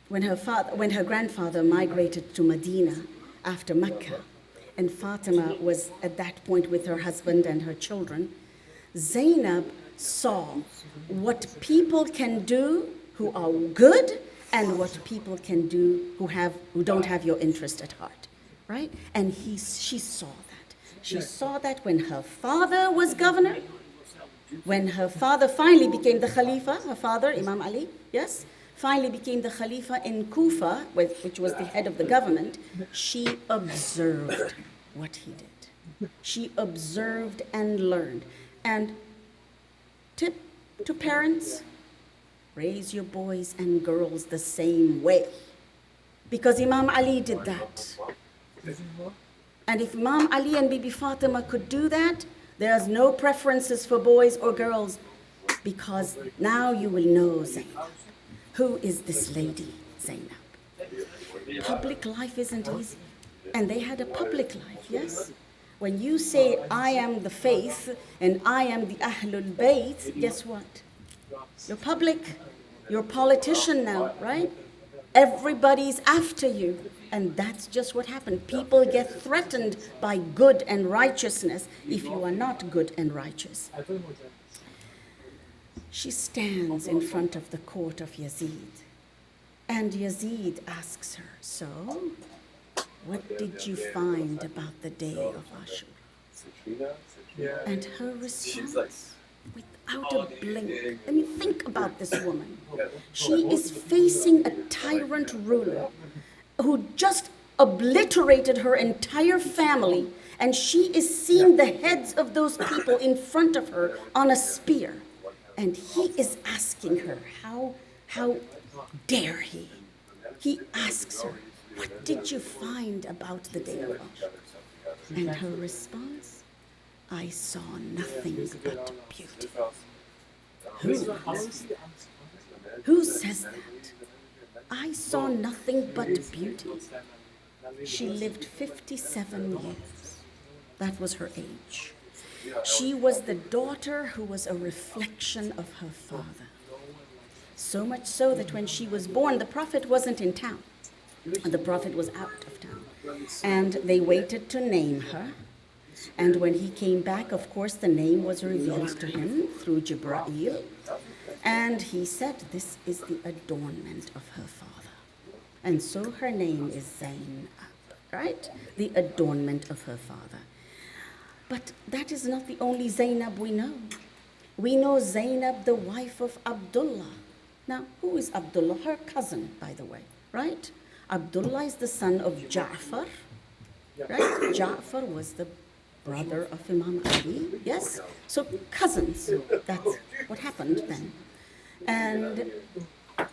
when her grandfather migrated to Medina after Mecca, and Fatima was at that point with her husband and her children, Zainab saw what people can do who are good and what people can do who don't have your interest at heart, right? And she saw that. She saw that when her father was governor, when her father finally became the Khalifa, her father, Imam Ali, yes, finally became the Khalifa in Kufa, which was the head of the government, she observed what he did. She observed and learned. And tip to parents, raise your boys and girls the same way. Because Imam Ali did that. And if Imam Ali and Bibi Fatima could do that, there's no preferences for boys or girls, because now you will know Zainab. Who is this lady, Zainab? Public life isn't easy. And they had a public life, yes? When you say, I am the faith and I am the Ahlul Bayt, guess what? You're public. You're a politician now, right? Everybody's after you. And that's just what happened. People get threatened by good and righteousness if you are not good and righteous. She stands in front of the court of Yazid. And Yazid asks her, so, what did you find about the day of Ashura? And her response, without a blink, I mean, think about this woman. She is facing a tyrant ruler who just obliterated her entire family, and she is seeing the heads of those people in front of her on a spear. And he is asking her, how dare he? He asks her, what did you find about the day of Ashura? And her response, I saw nothing but beauty. Who says that? I saw nothing but beauty. She lived 57 years. That was her age. She was the daughter who was a reflection of her father. So much so that when she was born, the Prophet wasn't in town. The Prophet was out of town. And they waited to name her. And when he came back, of course, the name was revealed to him through Jibreel. And he said, this is the adornment of her father. And so her name is Zainab, right? The adornment of her father. But that is not the only Zainab we know. We know Zainab, the wife of Abdullah. Now, who is Abdullah? Her cousin, by the way, right? Abdullah is the son of Ja'far, right? Ja'far was the brother of Imam Ali, yes? So cousins, that's what happened then. And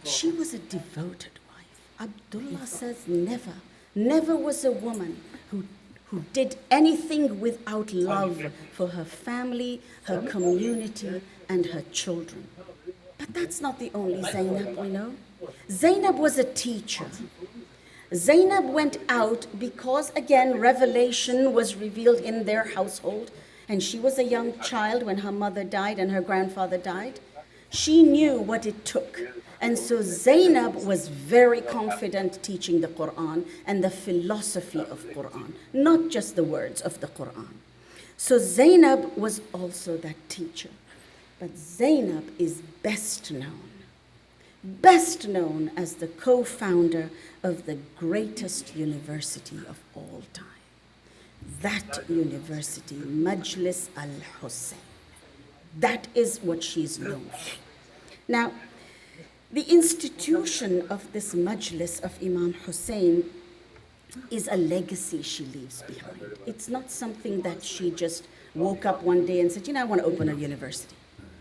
she was a devoted wife. Abdullah says never was a woman who did anything without love for her family, her community, and her children. But that's not the only Zainab we know. Zainab was a teacher. Zainab went out because, again, revelation was revealed in their household, and she was a young child when her mother died and her grandfather died. She knew what it took. And so Zainab was very confident teaching the Quran and the philosophy of Quran, not just the words of the Quran. So Zainab was also that teacher. But Zainab is best known as the co-founder of the greatest university of all time. That university, Majlis al-Hussein. That is what she's known for. Now, the institution of this Majlis of Imam Hussein is a legacy she leaves behind. It's not something that she just woke up one day and said, I want to open a university,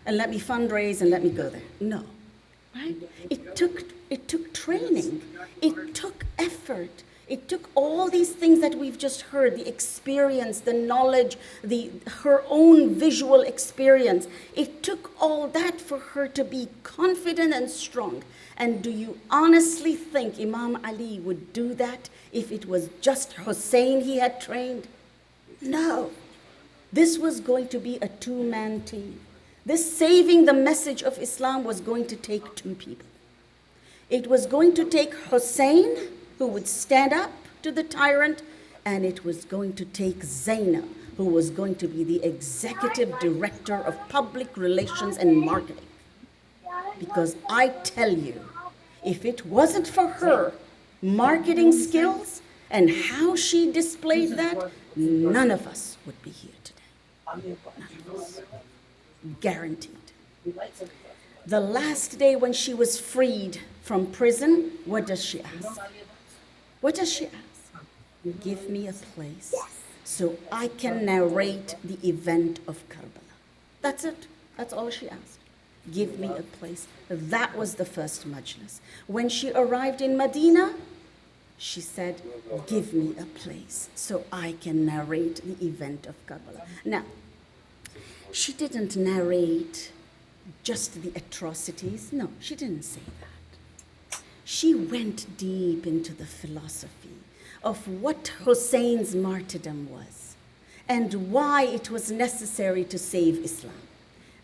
and let me fundraise and let me go there. No, right? It took training. It took effort. It took all these things that we've just heard, the experience, the knowledge, her own visual experience. It took all that for her to be confident and strong. And do you honestly think Imam Ali would do that if it was just Hussein he had trained? No. This was going to be a two-man team. This saving the message of Islam was going to take two people. It was going to take Hussein, who would stand up to the tyrant, and it was going to take Zainab, who was going to be the executive director of public relations and marketing. Because I tell you, if it wasn't for her marketing skills and how she displayed that, none of us would be here today. None of us. Guaranteed. The last day when she was freed from prison, what does she ask? What does she ask? Give me a place so I can narrate the event of Karbala. That's it. That's all she asked. Give me a place. That was the first majlis. When she arrived in Medina, she said, give me a place so I can narrate the event of Karbala. Now, she didn't narrate just the atrocities. No, she didn't say that. She went deep into the philosophy of what Hussein's martyrdom was and why it was necessary to save Islam.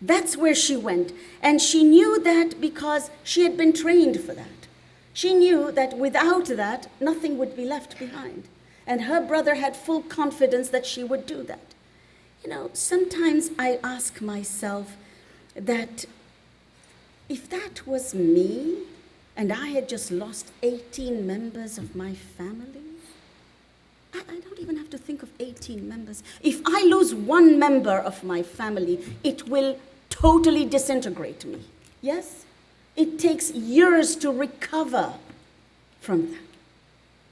That's where she went. And she knew that because she had been trained for that. She knew that without that, nothing would be left behind. And her brother had full confidence that she would do that. Sometimes I ask myself that if that was me, and I had just lost 18 members of my family, I don't even have to think of 18 members. If I lose one member of my family, it will totally disintegrate me. Yes? It takes years to recover from that.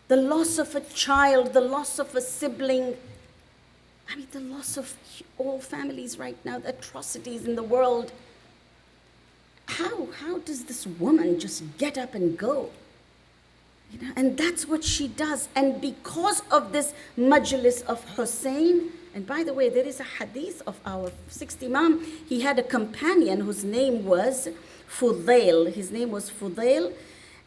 The loss of a child, the loss of a sibling, the loss of all families right now, the atrocities in the world. How does this woman just get up and go? And that's what she does. And because of this majlis of Hussein, and by the way, there is a hadith of our sixth Imam. He had a companion whose name was Fudail. His name was Fudail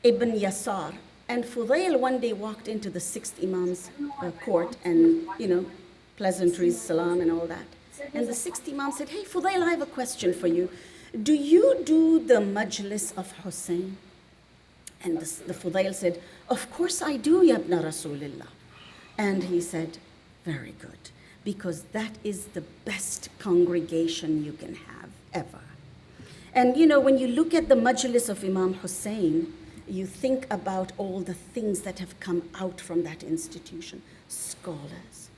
ibn Yasar. And Fudail one day walked into the sixth Imam's court and, pleasantries, salam and all that. And the sixth Imam said, hey, Fudail, I have a question for you. Do you do the majlis of Hussein? And the Fudail said, of course I do, Yabna Rasulillah. And he said, very good, because that is the best congregation you can have ever. And you know, when you look at the majlis of Imam Hussein, you think about all the things that have come out from that institution. Scholars,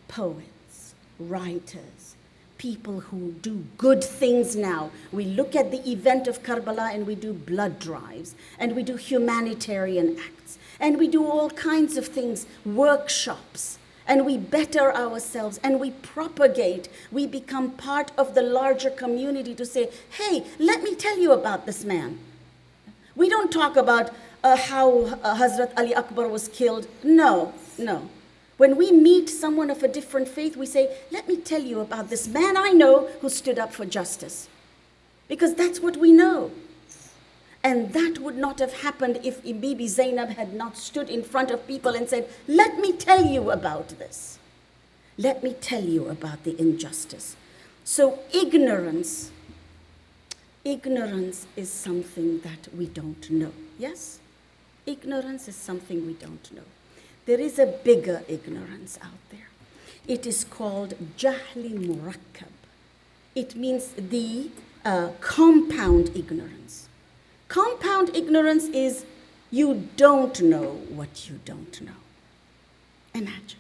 poets, writers, people who do good things now. We look at the event of Karbala and we do blood drives, and we do humanitarian acts, and we do all kinds of things, workshops, and we better ourselves, and we propagate. We become part of the larger community to say, hey, let me tell you about this man. We don't talk about how Hazrat Ali Akbar was killed. No, no. When we meet someone of a different faith, we say, let me tell you about this man I know who stood up for justice. Because that's what we know. And that would not have happened if Bibi Zainab had not stood in front of people and said, let me tell you about this. Let me tell you about the injustice. So ignorance is something that we don't know. Yes? Ignorance is something we don't know. There is a bigger ignorance out there. It is called Jahli Murakkab. It means the compound ignorance. Compound ignorance is you don't know what you don't know. Imagine.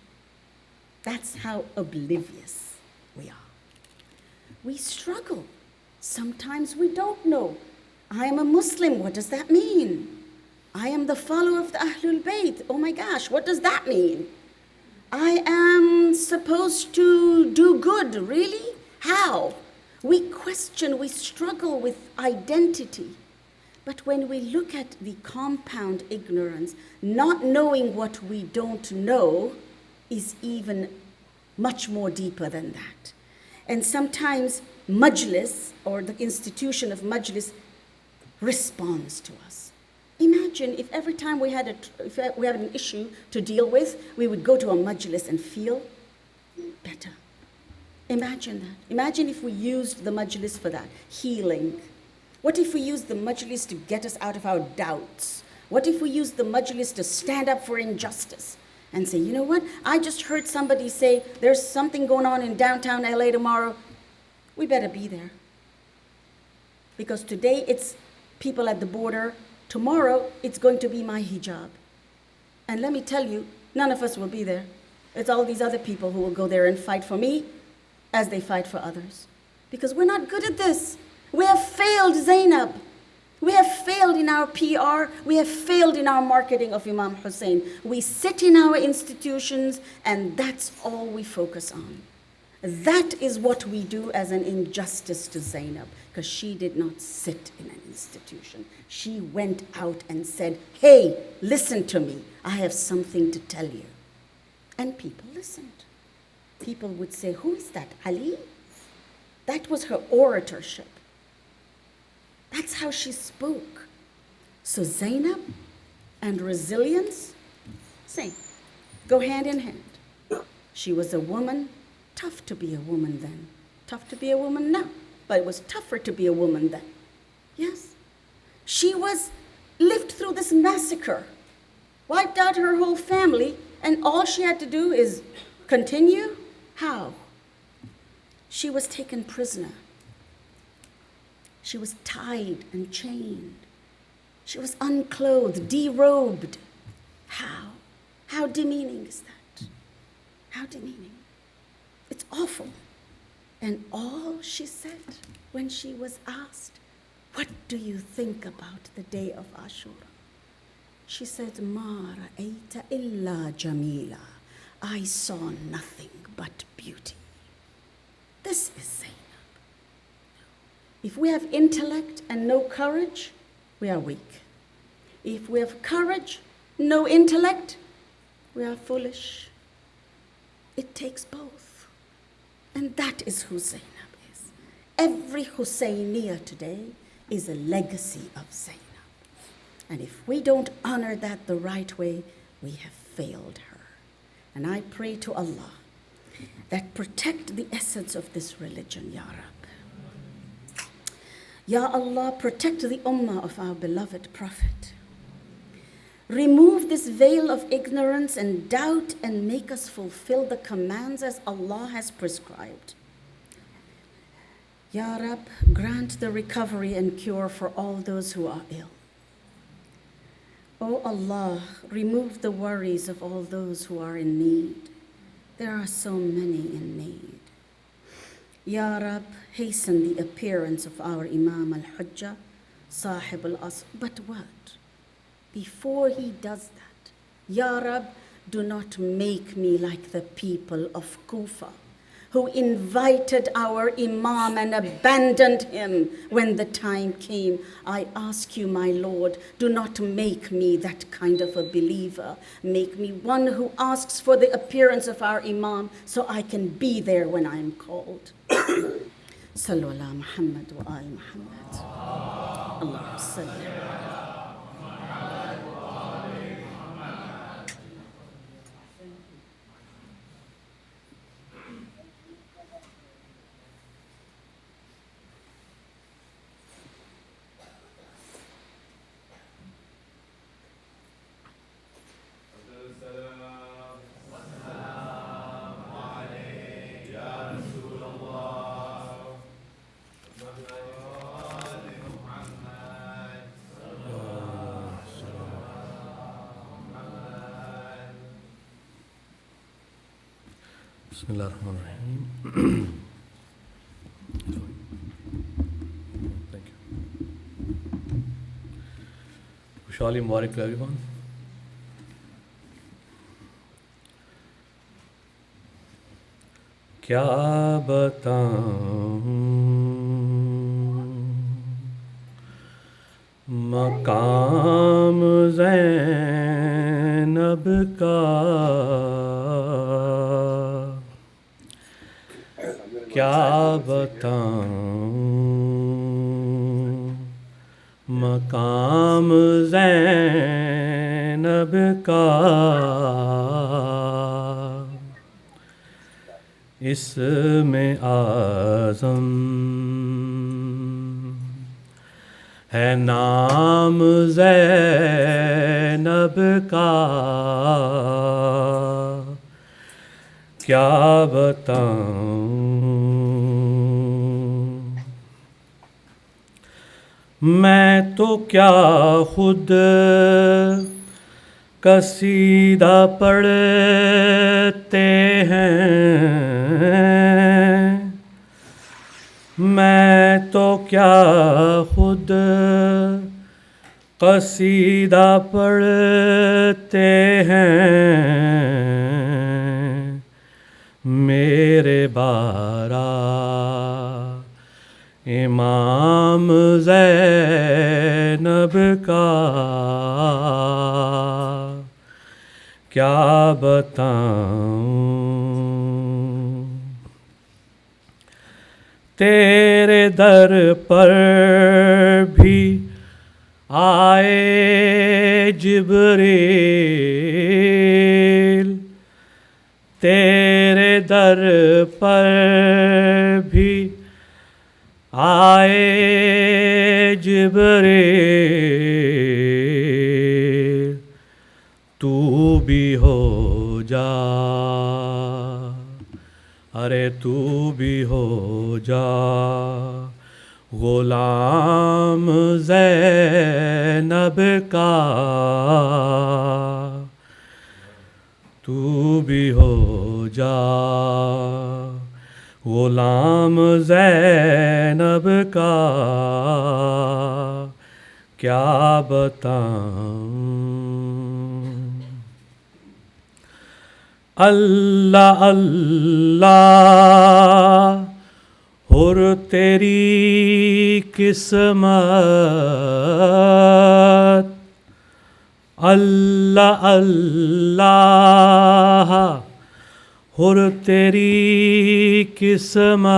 That's how oblivious we are. We struggle. Sometimes we don't know. I am a Muslim. What does that mean? I am the follower of the Ahlul Bayt. Oh my gosh, what does that mean? I am supposed to do good. Really? How? We question, we struggle with identity. But when we look at the compound ignorance, not knowing what we don't know is even much more deeper than that. And sometimes Majlis, or the institution of Majlis, responds to us. Imagine if every time we had an issue to deal with, we would go to a Majlis and feel better. Imagine that. Imagine if we used the Majlis for that, healing. What if we used the Majlis to get us out of our doubts? What if we used the Majlis to stand up for injustice and say, you know what, I just heard somebody say there's something going on in downtown LA tomorrow. We better be there. Because today it's people at the border. Tomorrow it's going to be my hijab. And let me tell you, none of us will be there. It's all these other people who will go there and fight for me as they fight for others. Because we're not good at this. We have failed Zainab. We have failed in our PR. We have failed in our marketing of Imam Hussein. We sit in our institutions and that's all we focus on. That is what we do as an injustice to Zainab, because she did not sit in an institution. She went out and said, hey, listen to me. I have something to tell you. And people listened. People would say, who is that, Ali? That was her oratorship. That's how she spoke. So Zainab and resilience, same, go hand in hand. She was a woman. Tough to be a woman then. Tough to be a woman now. But it was tougher to be a woman then. Yes. She lived through this massacre, wiped out her whole family, and all she had to do is continue. How? She was taken prisoner. She was tied and chained. She was unclothed, derobed. How? How demeaning is that? How demeaning. It's awful. And all she said when she was asked, what do you think about the day of Ashura? She said, Ma ra'ayta illa jamila. I saw nothing but beauty. This is Zainab. If we have intellect and no courage, we are weak. If we have courage, no intellect, we are foolish. It takes both. And that is who Zainab is. Every Husainiya today is a legacy of Zainab. And if we don't honor that the right way, we have failed her. And I pray to Allah that protect the essence of this religion, Ya Rab. Ya Allah, protect the ummah of our beloved Prophet. Remove this veil of ignorance and doubt and make us fulfill the commands as Allah has prescribed. Ya Rab, grant the recovery and cure for all those who are ill. O Allah, remove the worries of all those who are in need. There are so many in need. Ya Rab, hasten the appearance of our Imam al-Hujjah, Sahib al-Asr. But what? Before he does that, Ya Rab, do not make me like the people of Kufa, who invited our Imam and abandoned him when the time came. I ask you, my Lord, do not make me that kind of a believer. Make me one who asks for the appearance of our Imam so I can be there when I am called. Sallu ala Muhammad wa al Muhammad. Allahumma salli. بسم اللہ الرحمن الرحیم. Thank you. خوشحالی مبارک to everyone. کیا بتاؤں مقام زینب کا، کیا بتاؤں مقام زینب کا، اس میں اعظم ہے نام زینب کا، کیا بتاؤں میں تو کیا خود قصیدہ پڑھتے ہیں، میں تو کیا خود قصیدہ پڑھتے ہیں، میرے بارا امام زینب کا، کیا بتاؤں تیرے در پر بھی آئے جبریل، تیرے در پر بھی آئے جبریل، تو بھی ہو جا، ارے تو بھی ہو جا غلام زینب کا، تو بھی ہو جا غلام زینب کا، کیا بتاؤں اللہ اللہ اور تیری قسمت، اللہ اللہ اور تیری قسمت،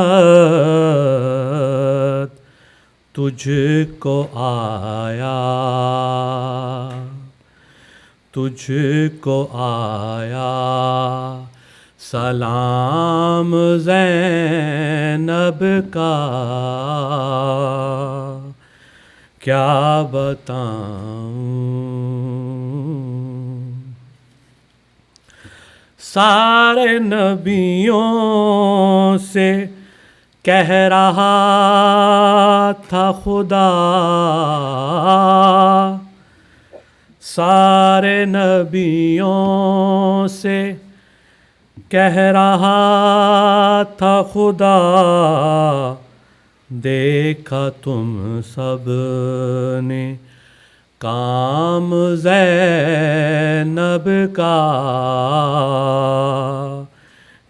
تجھ کو آیا، تجھ کو آیا سلام زینب کا، کیا بتاؤں سارے نبیوں سے کہہ رہا تھا خدا سارے نبیوں سے، کہہ رہا تھا خدا دیکھا تم سب نے کام زینب کا،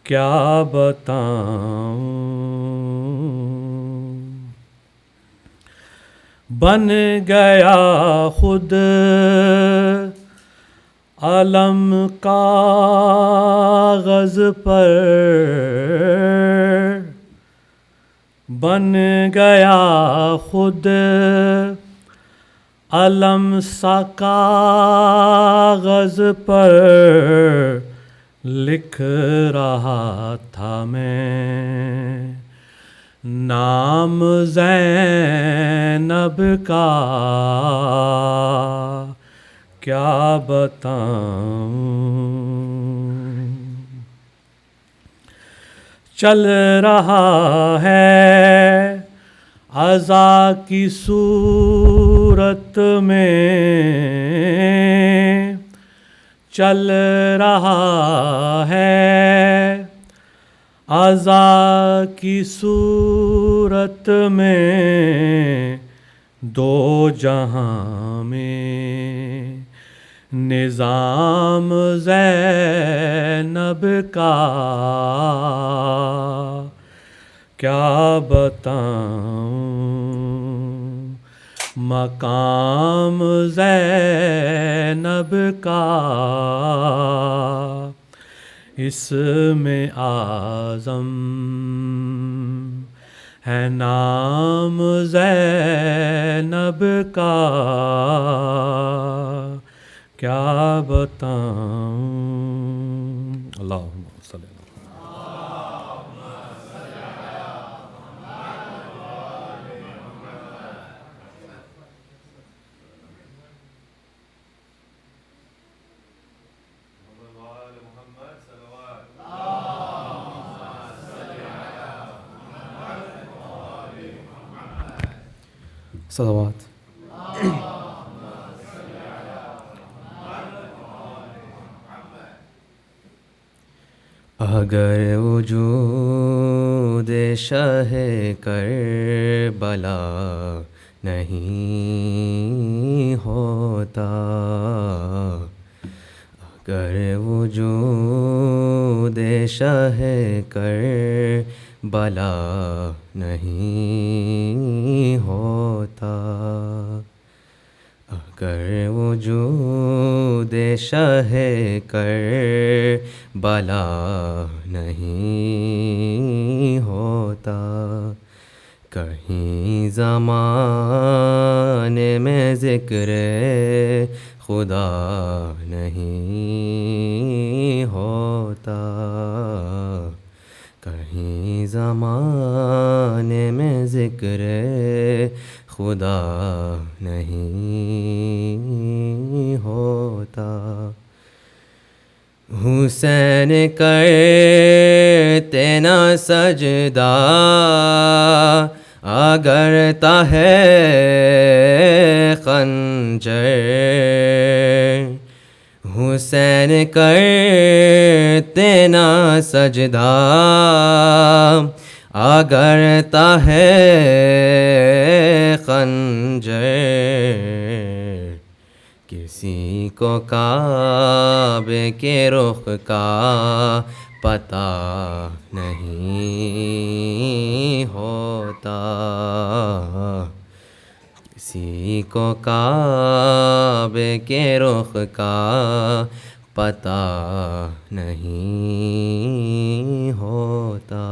کیا بتاؤں، بن گیا خود علم کاغذ پر، بن گیا خود علم سا کاغذ پر، لکھ رہا تھا میں نام زینب کا، کیا بتاؤں، چل رہا ہے عزا کی صورت میں، چل رہا ہے عزا کی صورت میں، دو جہاں میں نظام زینب کا، کیا بتاؤں، مقام زینب کا، اس میں اعظم ہے نام زینب کا، کیا بتاؤں، اللہم صلی اللہ صلوات. اگر وجود شہ کربلا نہیں ہوتا، اگر وجود شہ کربلا نہیں ہوتا، اگر وجود شہ کربلا نہیں ہوتا، کہیں زمانے میں ذکر خدا نہیں ہوتا، کہیں زمانے میں ذکر خدا نہیں ہوتا، حسین کرتے نہ سجدہ اگر تہے خنجر، حسین کرتے نہ سجدہ اگر تہے خنجر، کسی کو کعبے کے رخ کا پتہ نہیں ہوتا، کسی کو کعبے کے رخ کا پتہ نہیں ہوتا،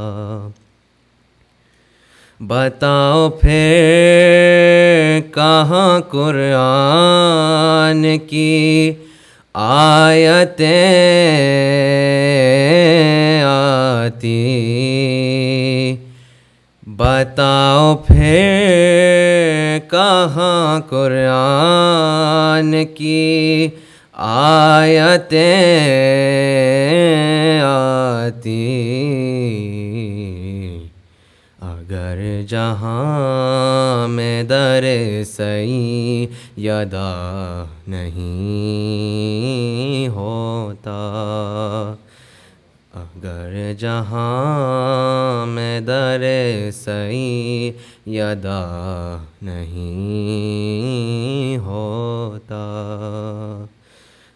بتاؤ پھر کہاں قرآن کی آیتیں آتی، بتاؤ پھر کہاں قرآن کی آیتیں آتی، جہاں میں در سیدہ نہیں ہوتا، اگر جہاں میں در سیدہ نہیں ہوتا،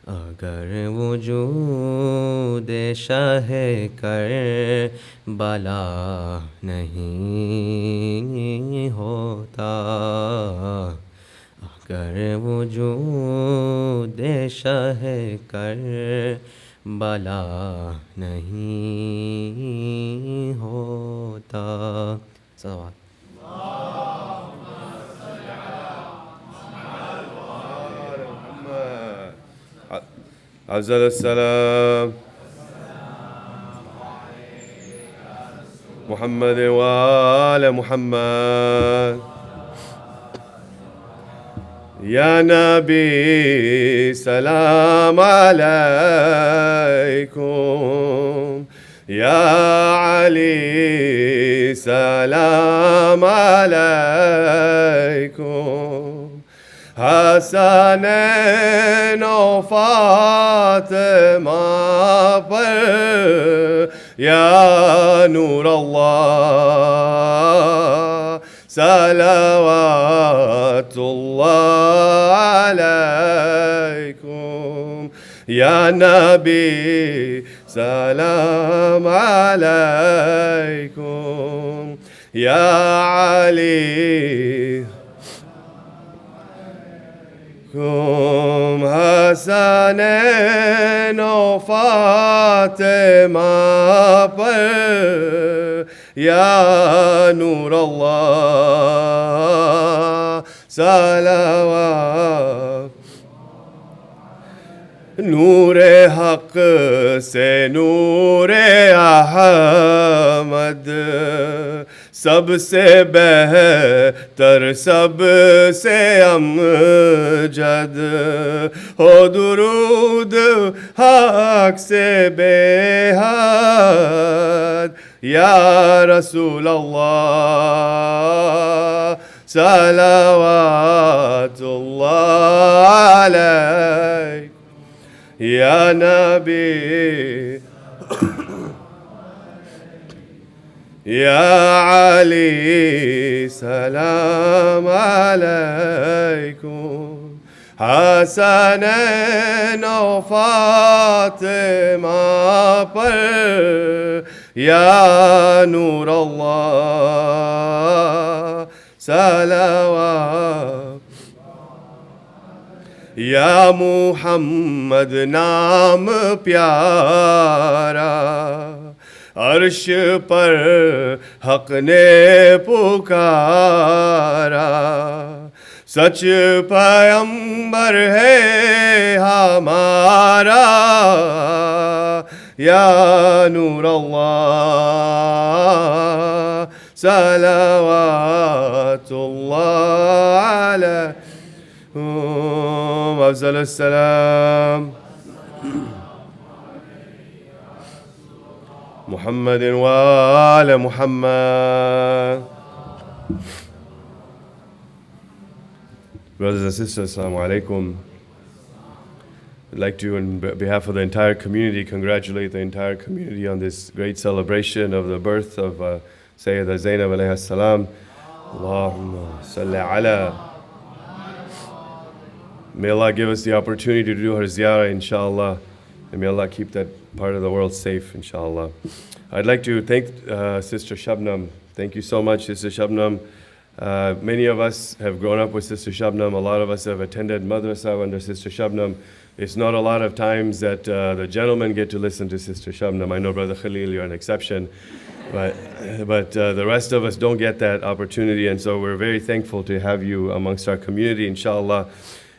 اگر وجود شہ کربلا نہیں ہوتا، اگر وجود شہ کربلا نہیں ہوتا۔ صلوات۔ أفضل السلام محمد وآل محمد يا نبي سلام عليكم، يا علي سلام عليكم، حسنین و فاطمہ پر یا نور اللہ صلوات اللہ علیکم، یا نبی سلام علیکم، یا علی حسنین و فاطمہ پر یا نور اللہ صلوات، نور حق سے نور احمد، سب سے بہتر سب سے امجد، ہو درود حق سے بے حد یا رسول اللہ صلوات اللہ علیہ، یا نبی یا علی سلام علیکم، حسنین و فاطمہ پر یا نور اللہ صلوات، یا محمد نام پیارا، عرش پر حق نے پکارا، سچ پیغمبر ہے ہمارا یا نور اللہ صلوات اللہ علیکم، افضل السلام محمد وآل Muhammad. Brothers and sisters, Assalamu alaikum. I'd like to, on behalf of the entire community, congratulate the entire community on this great celebration of the birth of Sayeda Zainab alayhi salam. Allahumma salli ala. May Allah give us the opportunity to do her ziyarah, inshallah. And may Allah keep that part of the world safe, inshallah. I'd like to thank Sister Shabnam. Thank you so much, Sister Shabnam. Many of us have grown up with Sister Shabnam. A lot of us have attended madrasa under Sister Shabnam. It's not a lot of times that the gentlemen get to listen to Sister Shabnam. I know, Brother Khalil, you're an exception. But the rest of us don't get that opportunity. And so we're very thankful to have you amongst our community, inshallah.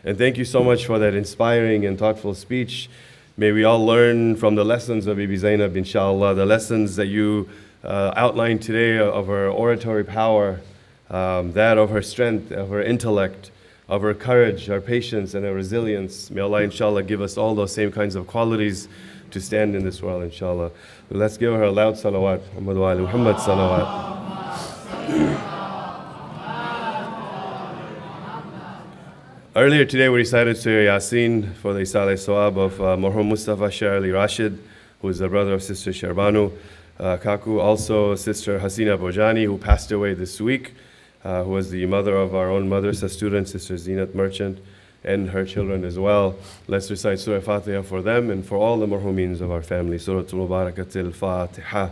And thank you so much for that inspiring and thoughtful speech. May we all learn from the lessons of Bibi Zainab, inshallah, the lessons that you outlined today of her oratory power, that of her strength, of her intellect, of her courage, her patience, and her resilience. May Allah, inshallah, give us all those same kinds of qualities to stand in this world, inshallah. Let's give her a loud salawat. Muhammad wa ali Muhammad salawat. Earlier today, we recited Surah Yasin for the Isale Sawab of Marhum Mustafa Sher Ali Rashid, who is the brother of Sister Sherbanu Kaku. Also, Sister Hasina Bojani, who passed away this week, who was the mother of our own madrasa student, Sister Zinat Merchant, and her children as well. Let's recite Surah Fatiha for them and for all the marhumeens of our family. Surah Al-Mubarakatil Fatiha.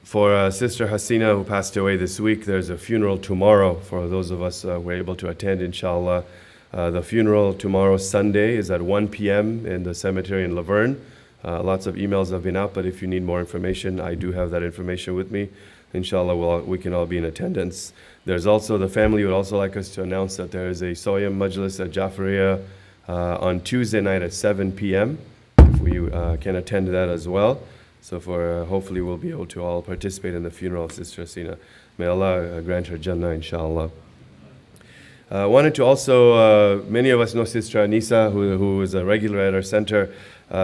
For Sister Hasina, who passed away this week, there's a funeral tomorrow for those of us who are able to attend, inshallah. The funeral tomorrow, Sunday, is at 1 p.m. in the cemetery in Laverne. Lots of emails have been out, but if you need more information, I do have that information with me. Inshallah, we can all be in attendance. There's also, the family would also like us to announce that there is a Soyam Majlis at Jafariya on Tuesday night at 7 p.m. If we can attend that as well. So hopefully we'll be able to all participate in the funeral of Sister Hasina. May Allah grant her Jannah, inshallah. Wanted to also, many of us know Sister Anisa, who is a regular at our center.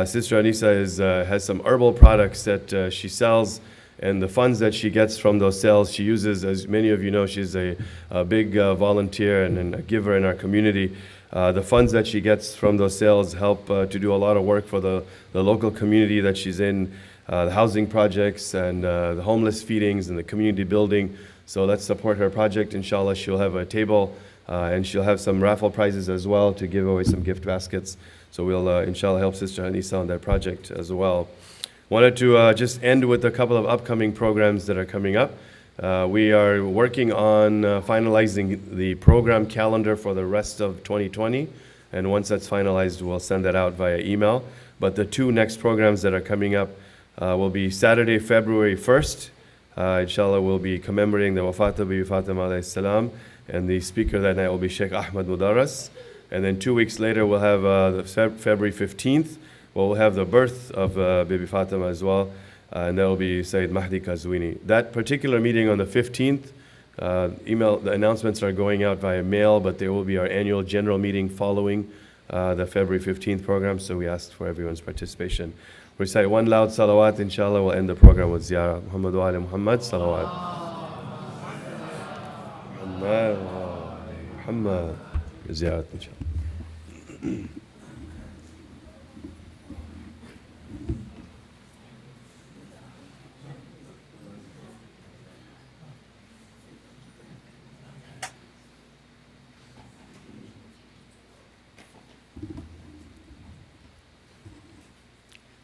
Sister Anisa has some herbal products that she sells, and the funds that she gets from those sales, she uses, as many of you know, she's a big volunteer and a giver in our community. The funds that she gets from those sales help to do a lot of work for the local community that she's in, the housing projects and the homeless feedings and the community building. So let's support her project. Inshallah, she'll have a table and she'll have some raffle prizes as well to give away some gift baskets. So we'll, inshallah, help Sister Anisa on that project as well. Wanted to just end with a couple of upcoming programs that are coming up. We are working on finalizing the program calendar for the rest of 2020. And once that's finalized, we'll send that out via email. But the two next programs that are coming up will be Saturday, February 1st. Inshallah, we'll be commemorating the Wafat of Bibi Fatima alayhi salam. And the speaker that night will be Sheikh Ahmad Mudarras. And then 2 weeks later, we'll have February 15th. We'll have the birth of Bibi Fatima as well. And that will be Sayyid Mahdi Kazwini. That particular meeting on the 15th, the announcements are going out via mail, but there will be our annual general meeting following the February 15th program. So we ask for everyone's participation. Recite one loud salawat, inshallah. We'll end the program with ziyarah. Muhammad wa ali Muhammad, salawat. Muhammad wa ali Muhammad, ziyarat, inshallah.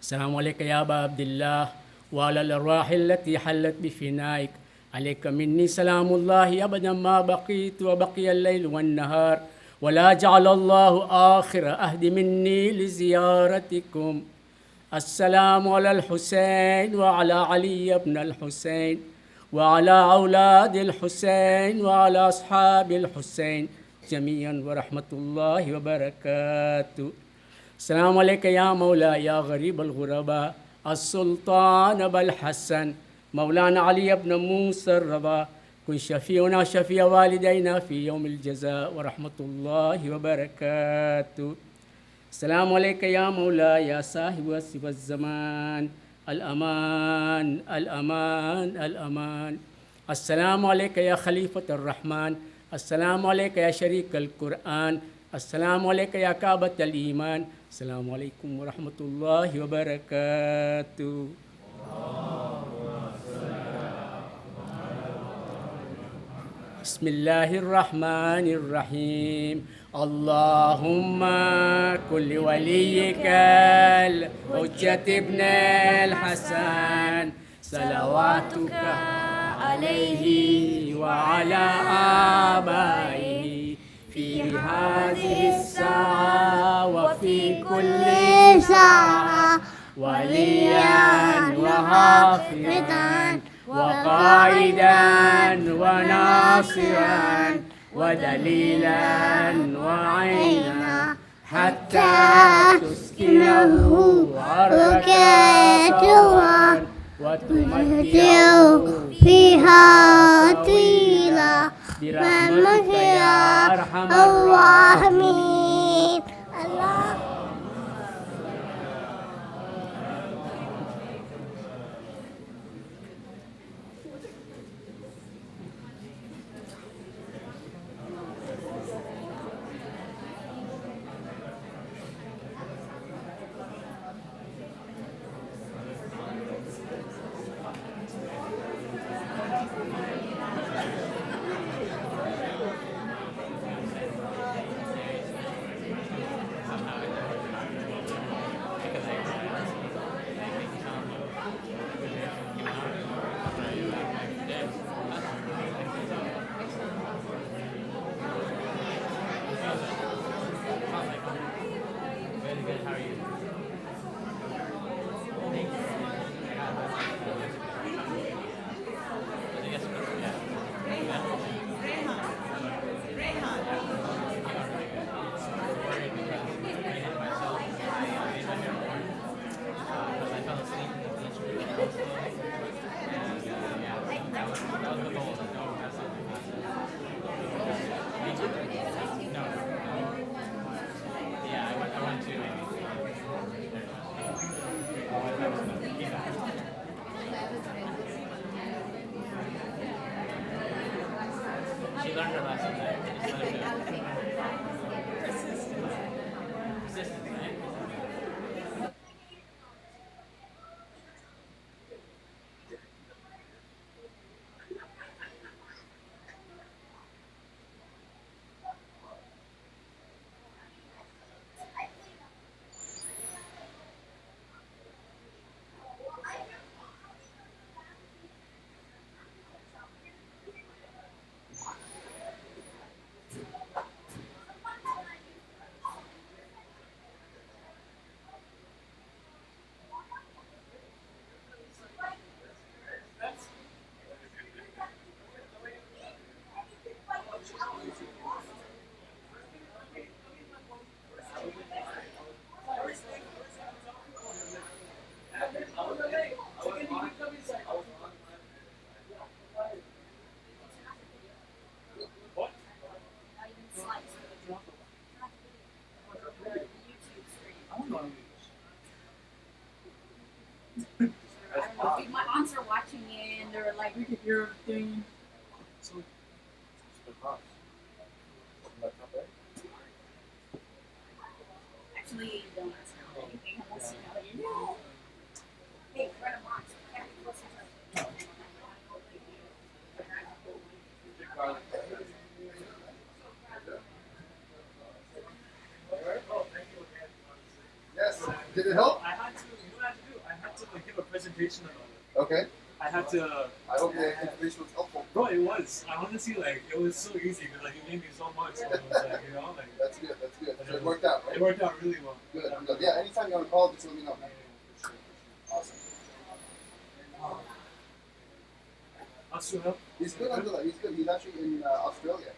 السلام عليك يا أبا عبد الله وعلى الأرواح التي حلت بفنائك عليك مني سلام الله أبدا ما بقيت وبقي الليل والنهار ولا جعل الله آخر أهد مني لزيارتكم. السلام على الحسين وعلى علي بن الحسين وعلى أولاد الحسين وعلى أصحاب الحسين جميعا ورحمة الله وبركاته. السلام عليك يا مولاي يا غريب الغرباء السلطان أبا الحسن مولانا علي بن موسى الرضا كن شفيعنا شفيع والدينا في يوم الجزاء ورحمة الله وبركاته. السلام عليك يا مولاي يا صاحب السوى الزمان الأمان الأمان الأمان. السلام عليك يا خليفة الرحمن. السلام عليك يا شريك القرآن. السلام عليك يا كعبة الإيمان. السلام عليكم ورحمة الله وبركاته. بسم الله الرحمن الرحيم. اللهم كل وليك الحجة ابن الحسن صلواتك عليه وعلى آبائه في هذه الساعة وفي كل ساعة وليا وحافظا وقائدا وناصرا ودليلا وعينا حتى تسكنه أركاتها وتمتعه فيها طيلا برحمتك يا أرحم الراحمين. My aunts are watching it and they're like, we could hear everything. Actually, don't tell anything unless you know. Hey, friend of mine, can't be close to her. Yes. Did it help? I had to, you know what I had to do? I had to like give a presentation about it. Okay. I had to. I hope the information was helpful. Bro, it was. I honestly like it was so easy because like it made me so much. So it was like, you know, like That's good. That's good. So it worked out, right? it worked out really well. Good. Good. Yeah. Anytime you want to call, just let me know. Awesome. Asu help? He's good. He's good. He's actually in Australia.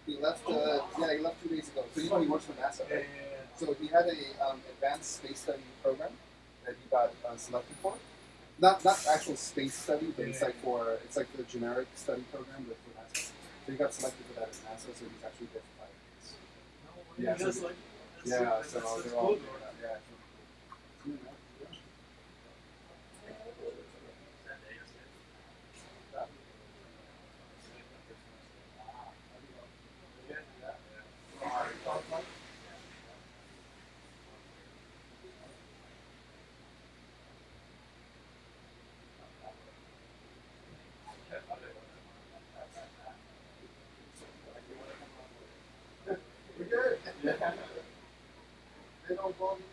He left. Yeah, he left 2 days ago. So you know he works for NASA, Yeah, right? yeah, yeah. So he had a advanced space study program that he got selected for. Not actual space study, but it's like the generic study program with NASA. So he got selected for that at NASA. So he's actually there for 5 days. Yeah. That's So, like, yeah. that's So cool, they're all bro. yeah. We're good. Yeah. They don't bother you.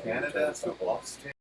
Canada to Australia.